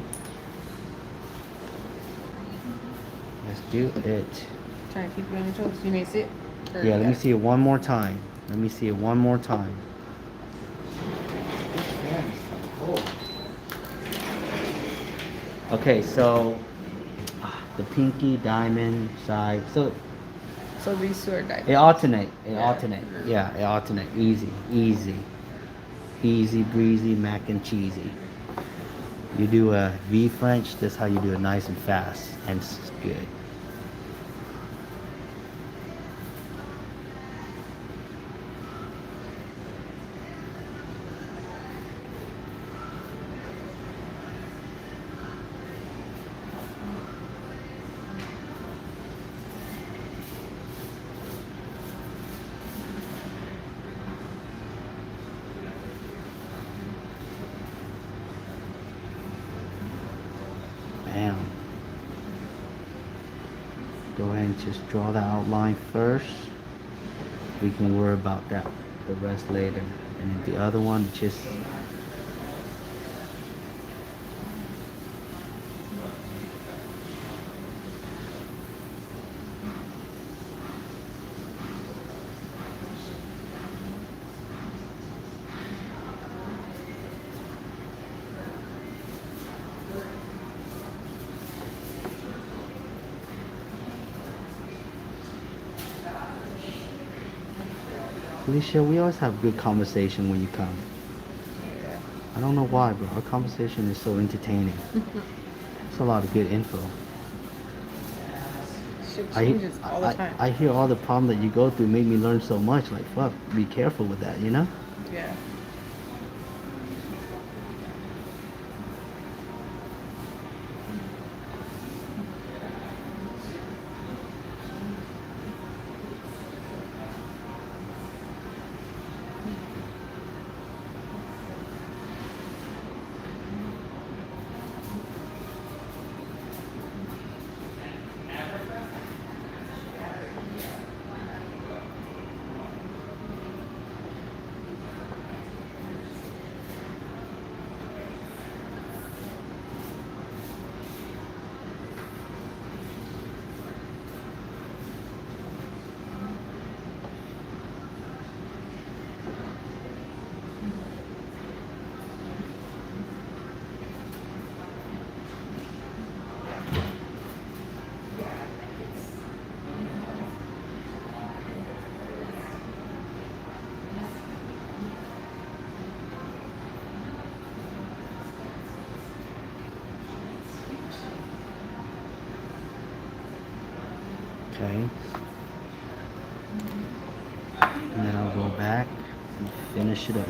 Speaker 1: Let's do it.
Speaker 2: Trying to keep you on your toes. You may sit. Or
Speaker 1: Yeah, let me
Speaker 2: you
Speaker 1: see it one more time. Let me see it one more time. Okay, so the pinky, diamond, side. So
Speaker 2: So these two are diamonds.
Speaker 1: it alternate. It
Speaker 2: Yeah.
Speaker 1: alternate. Yeah, it alternate. Easy, easy, easy breezy, mac and cheesy. You do a V French. That's how you do it, nice and fast, and it's good. Bam. Go ahead and just draw the outline first. We can worry about that, the rest later. And then the other one, just Alicia, we always have good conversation when you come.
Speaker 2: Yeah.
Speaker 1: I don't know why, but our conversation is so entertaining. It's a lot of good info.
Speaker 2: Shit
Speaker 1: I,
Speaker 2: changes all the time.
Speaker 1: I hear all the problems that you go through make me learn so much. Like, fuck, be careful with that, you know?
Speaker 2: Yeah.
Speaker 1: Okay. And then I'll go back and finish it up.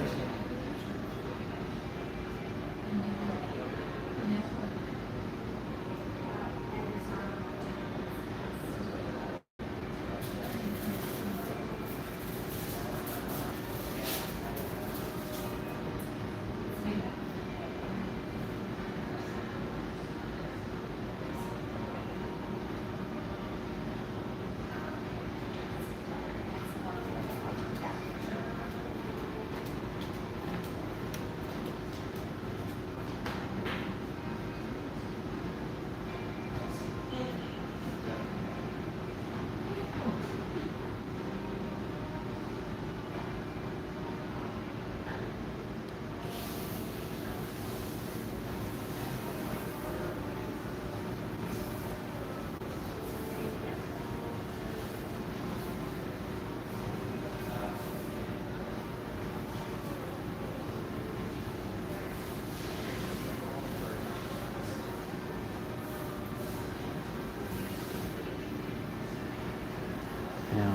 Speaker 1: Yeah.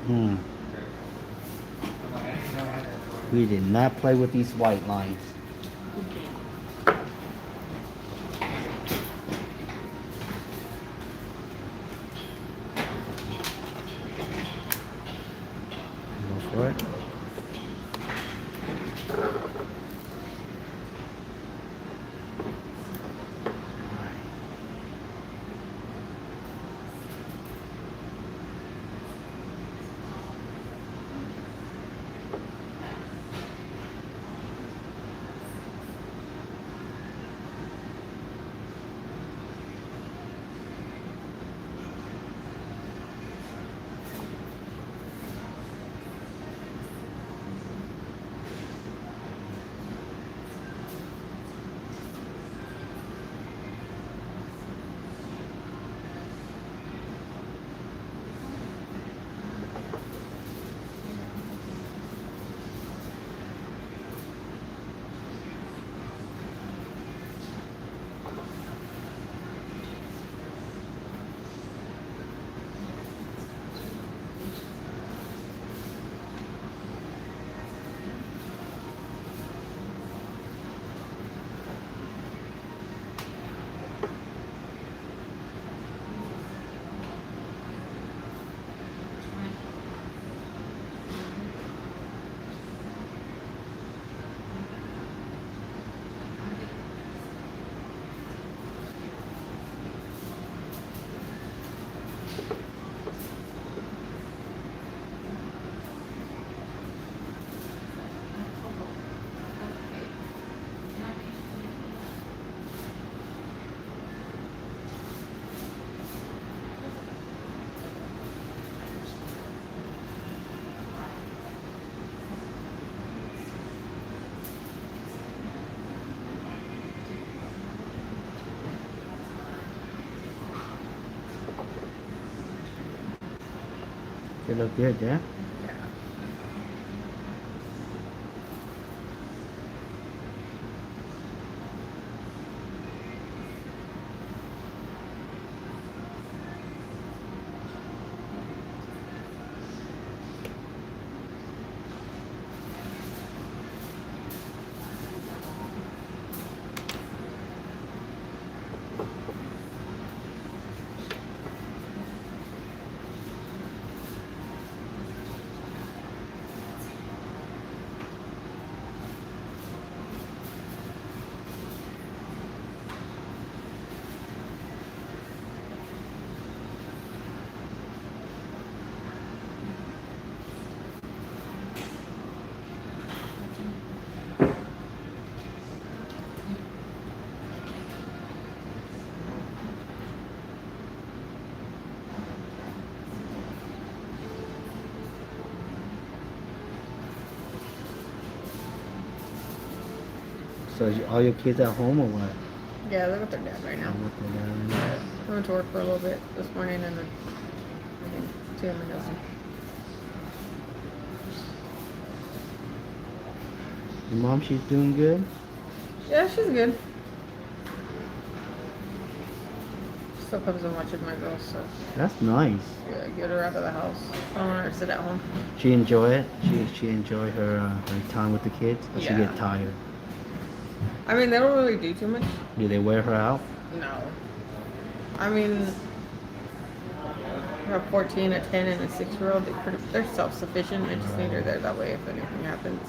Speaker 1: Hmm. We did not play with these white lines. Go for it. They look good, yeah?
Speaker 2: Yeah.
Speaker 1: So is all your kids at home or what?
Speaker 2: Yeah, they're with their dad right now.
Speaker 1: I'm looking down there.
Speaker 2: I went to work for a little bit this morning and then I think 2 of them are
Speaker 1: Your mom, she's doing good?
Speaker 2: Yeah, she's good. Still comes and watches my girls, so
Speaker 1: That's nice.
Speaker 2: yeah, get her out of the house. I don't want her to sit at home.
Speaker 1: She enjoy it? She enjoy her time with the kids? Or she
Speaker 2: Yeah.
Speaker 1: get tired?
Speaker 2: I mean, they don't really do too much.
Speaker 1: Do they wear her out?
Speaker 2: No. I mean, I have 14, a 10, and a 6-year-old. They're self-sufficient. I just need her there that way if anything happens.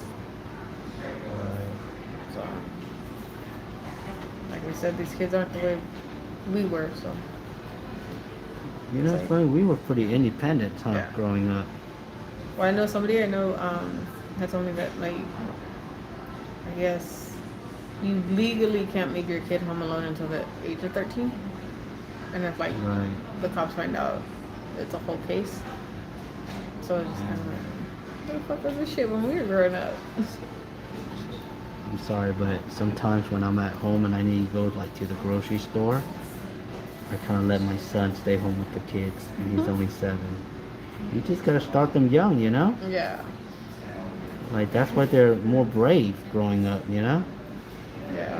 Speaker 2: So, like we said, these kids aren't the way we were, so.
Speaker 1: You know, it's funny, we were pretty independent, huh,
Speaker 2: Yeah.
Speaker 1: growing up.
Speaker 2: Well, I know somebody had told me that, like, I guess you legally can't leave your kid home alone until the age of 13. And if, like,
Speaker 1: Right.
Speaker 2: the cops find out, it's a whole case. So it's just kind of like, what the fuck was this shit when we were growing up?
Speaker 1: I'm sorry, but sometimes when I'm at home and I need to go like to the grocery store, I kind of let my son stay home with the kids, and he's only 7. You just gotta start them young, you know?
Speaker 2: Yeah.
Speaker 1: Like that's why they're more brave growing up, you know?
Speaker 2: Yeah.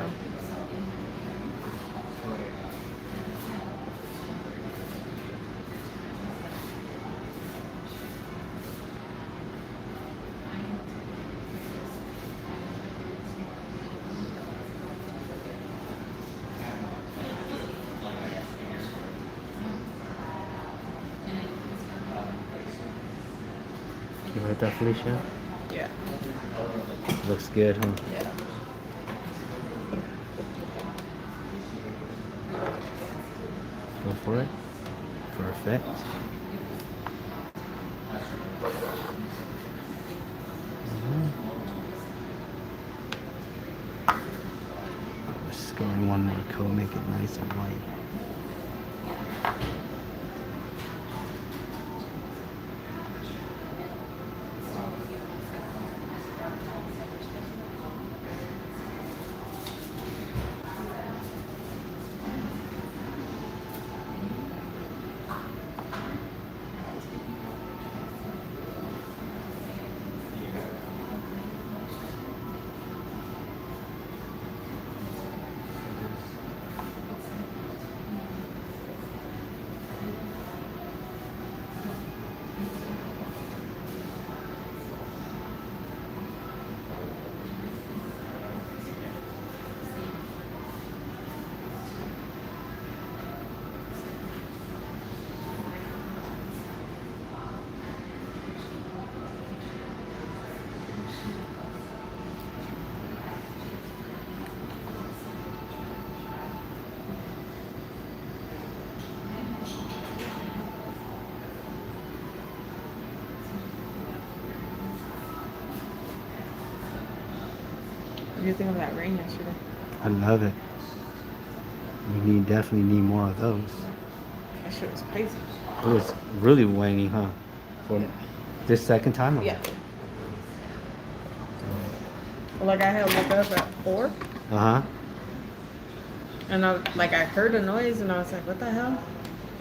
Speaker 1: You heard that, Felicia?
Speaker 2: Yeah.
Speaker 1: Looks good, huh?
Speaker 2: Yeah.
Speaker 1: Go for it. Perfect. Just going one more coat, make it nice and white.
Speaker 2: What do you think of that rain yesterday?
Speaker 1: I love it. We definitely need more of those.
Speaker 2: That shit was crazy.
Speaker 1: It was really rainy, huh? For this second time? Or
Speaker 2: Yeah. Well, like I had woke up at 4,
Speaker 1: Uh-huh.
Speaker 2: and I heard a noise, and I was like, "What the hell?"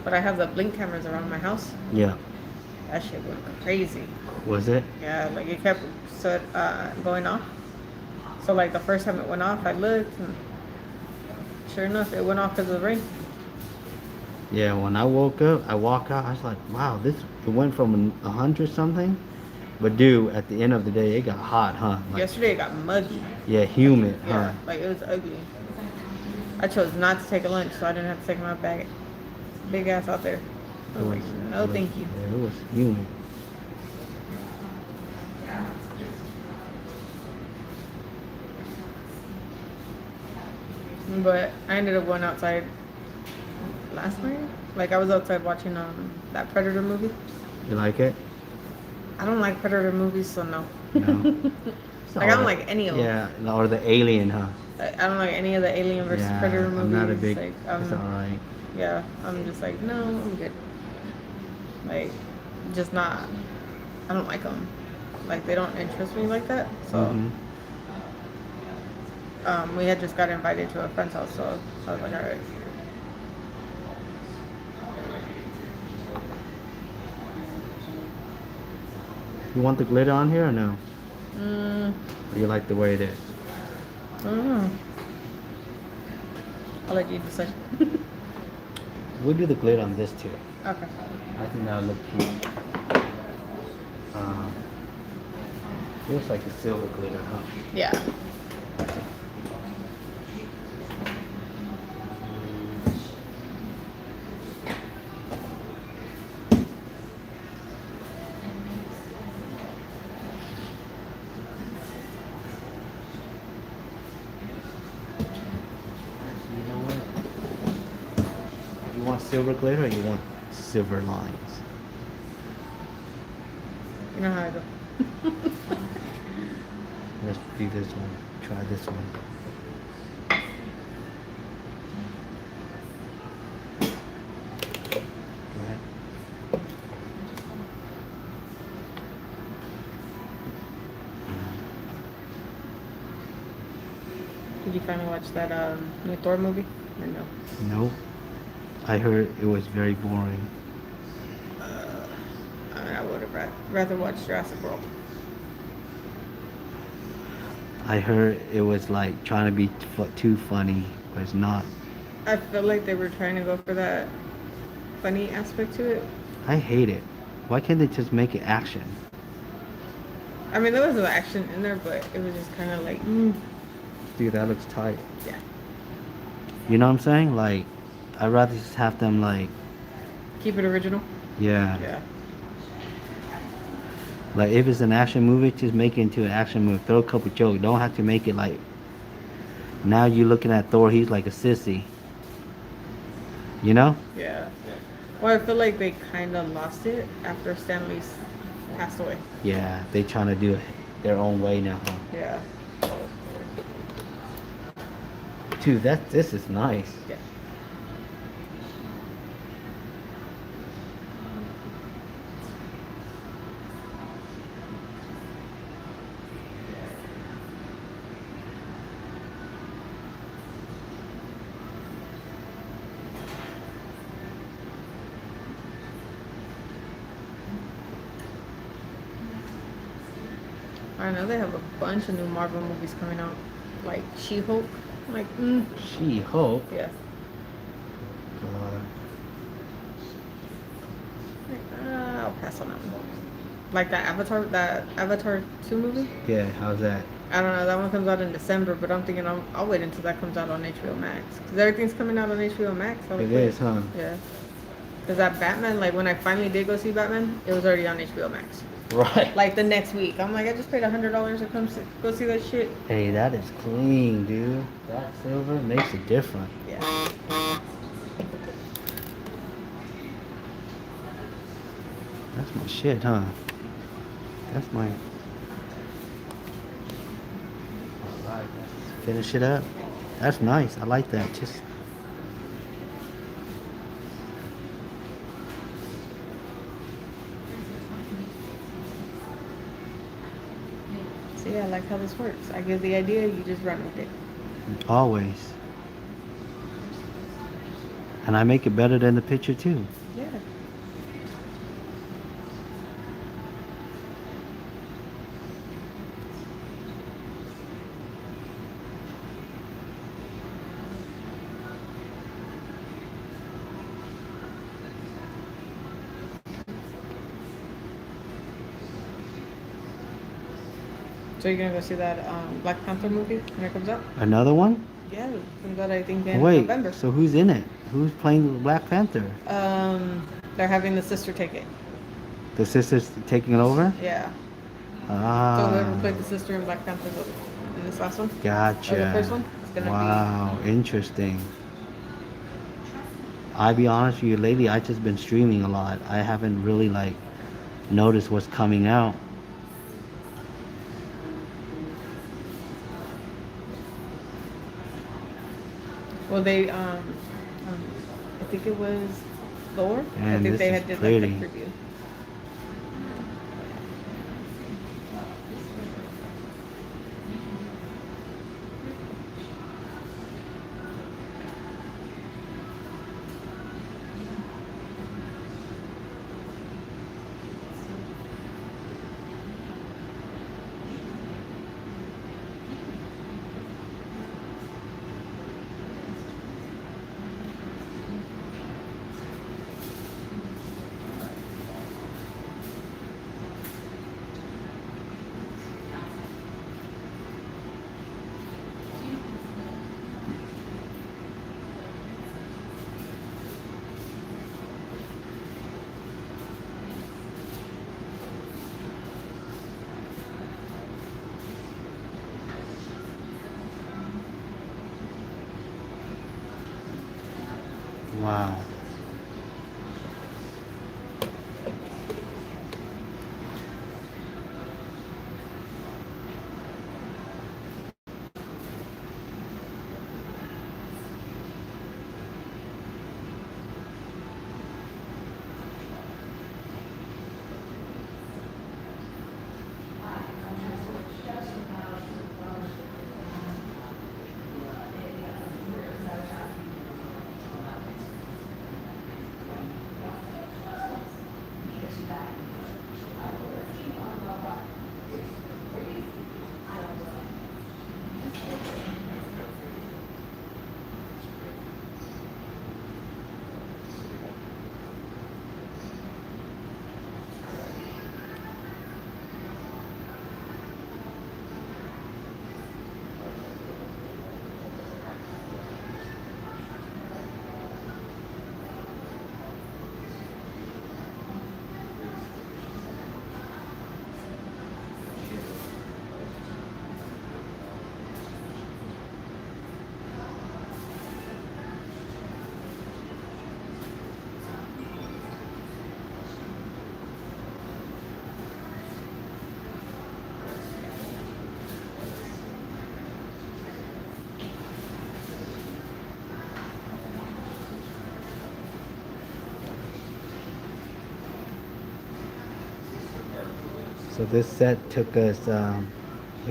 Speaker 2: But I have the blink cameras around my house,
Speaker 1: Yeah.
Speaker 2: That shit went crazy.
Speaker 1: Was it?
Speaker 2: Yeah, like it kept going off. So like the first time it went off, I looked, and sure enough, it went off because of the rain.
Speaker 1: Yeah, when I woke up, I walk out, I was like, wow, this, it went from 100 something. But dude, at the end of the day, it got hot, huh? Like,
Speaker 2: Yesterday it got muggy.
Speaker 1: yeah, humid, huh?
Speaker 2: Yeah, like it was ugly. I chose not to take a lunch, so I didn't have to take my big ass out there. I was like, no, thank you.
Speaker 1: Yeah, it was humid.
Speaker 2: But I ended up going outside last night. Like I was outside watching that Predator movie.
Speaker 1: You like it?
Speaker 2: I don't like Predator movies, so no.
Speaker 1: No.
Speaker 2: Like I don't like any of them.
Speaker 1: Yeah, or the Alien, huh?
Speaker 2: I don't like any of the Alien versus
Speaker 1: Yeah,
Speaker 2: Predator movies.
Speaker 1: I'm not a big.
Speaker 2: Like,
Speaker 1: It's alright.
Speaker 2: yeah, I'm just like, no, I'm good. Like, just not. I don't like them. Like they don't interest me like that. So, we had just got invited to a friend's house, so I was like, all right.
Speaker 1: You want the glitter on here or no?
Speaker 2: Mm,
Speaker 1: Or you like the way it is?
Speaker 2: I don't know. I'll let you decide.
Speaker 1: We'll do the glitter on this too.
Speaker 2: Okay.
Speaker 1: I think that'll look cute. Looks like a silver glitter, huh?
Speaker 2: Yeah.
Speaker 1: You know what? You want silver glitter or you want silver lines?
Speaker 2: You know how I go.
Speaker 1: Let's do this one. Try this one. Go ahead.
Speaker 2: Did you finally watch that new Thor movie? Or no?
Speaker 1: Nope. I heard it was very boring.
Speaker 2: I would have rather watched Jurassic World.
Speaker 1: I heard it was like trying to be too funny, but it's not.
Speaker 2: I feel like they were trying to go for that funny aspect to it.
Speaker 1: I hate it. Why can't they just make it action?
Speaker 2: I mean, there was no action in there, but it was just kind of like,
Speaker 1: Dude, that looks tight.
Speaker 2: yeah.
Speaker 1: You know what I'm saying? Like, I'd rather just have them like,
Speaker 2: Keep it original.
Speaker 1: yeah.
Speaker 2: Yeah.
Speaker 1: Like if it's an action movie, just make it into an action movie. Throw a couple jokes. Don't have to make it like. Now you're looking at Thor. He's like a sissy. You know?
Speaker 2: Yeah. Well, I feel like they kind of lost it after Stanley's passed away.
Speaker 1: Yeah, they trying to do it their own way now. Huh?
Speaker 2: Yeah.
Speaker 1: Dude, this is nice.
Speaker 2: Yeah. I know they have a bunch of new Marvel movies coming out, like She-Hulk. Like,
Speaker 1: She-Hulk.
Speaker 2: yeah.
Speaker 1: God.
Speaker 2: I'll pass on that one. Like that Avatar 2 movie.
Speaker 1: Yeah, how's that?
Speaker 2: I don't know. That one comes out in December, but I'm thinking I'll wait until that comes out on HBO Max because everything's coming out on HBO Max.
Speaker 1: It is, huh?
Speaker 2: Yeah. Because that Batman, like when I finally did go see Batman, it was already on HBO Max.
Speaker 1: Right.
Speaker 2: Like the next week, I'm like, I just paid $100 to go see that shit.
Speaker 1: Hey, that is clean, dude. That silver makes it different.
Speaker 2: Yeah.
Speaker 1: That's my shit, huh? That's my. Alright, let's finish it up. That's nice. I like that. Just.
Speaker 2: See, I like how this works. I give the idea, you just run with it.
Speaker 1: Always. And I make it better than the picture, too.
Speaker 2: Yeah. So you're gonna go see that Black Panther movie when it comes out?
Speaker 1: Another one?
Speaker 2: Yeah, it comes out I think in
Speaker 1: Wait,
Speaker 2: November.
Speaker 1: so who's in it? Who's playing the Black Panther?
Speaker 2: They're having the sister take it.
Speaker 1: The sister's taking it over?
Speaker 2: Yeah. So whoever
Speaker 1: Ah,
Speaker 2: played the sister in Black Panther in this last one, or
Speaker 1: gotcha.
Speaker 2: the first one, is gonna
Speaker 1: Wow, interesting. I'll be honest with you, lately I've just been streaming a lot. I haven't really like noticed what's coming out.
Speaker 2: be. Well, they I think it was Thor. I
Speaker 1: Man,
Speaker 2: think
Speaker 1: this
Speaker 2: they
Speaker 1: is
Speaker 2: had did like the
Speaker 1: pretty.
Speaker 2: preview.
Speaker 1: Wow. So this set took us a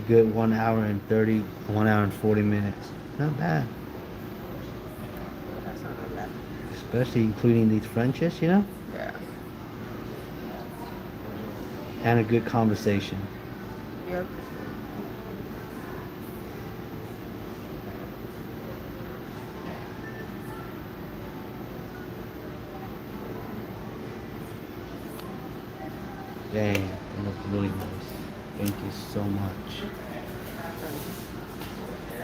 Speaker 1: good 1 hour and 30, 1 hour and 40 minutes. Not bad.
Speaker 2: That's not that bad.
Speaker 1: Especially including these Frenches, you know?
Speaker 2: Yeah.
Speaker 1: And a good conversation.
Speaker 2: Yep.
Speaker 1: Dang, they look really nice. Thank you so much.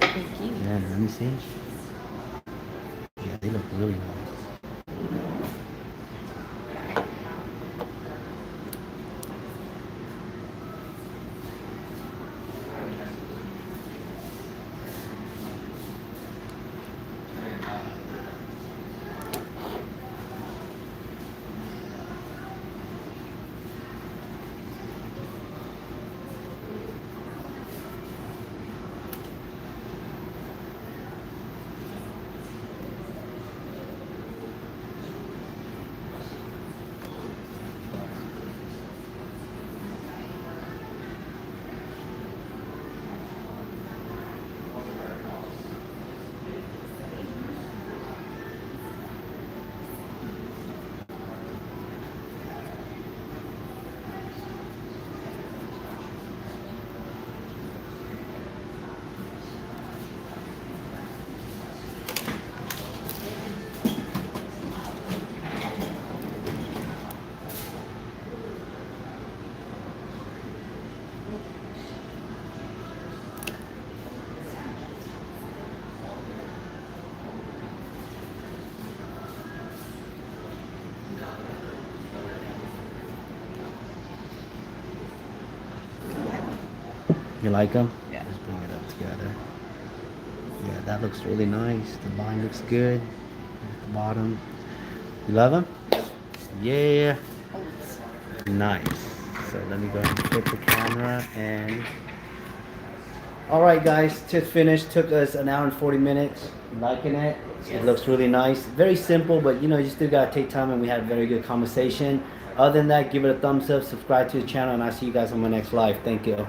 Speaker 2: Thank you.
Speaker 1: Yeah, let me see. Yeah, they look really nice. You like them?
Speaker 2: Yeah.
Speaker 1: Let's bring it up together. Yeah, that looks really nice. The line looks good. At the bottom. You love them? Yeah. Nice. So let me go ahead and flip the camera and. Alright guys, just finished. Took us an hour and 40 minutes. Liking it. It looks really nice. Very simple, but you know, you still gotta take time, and we had a very good conversation. Other than that, give it a thumbs up, subscribe to the channel, and I'll see you guys on my next live. Thank you.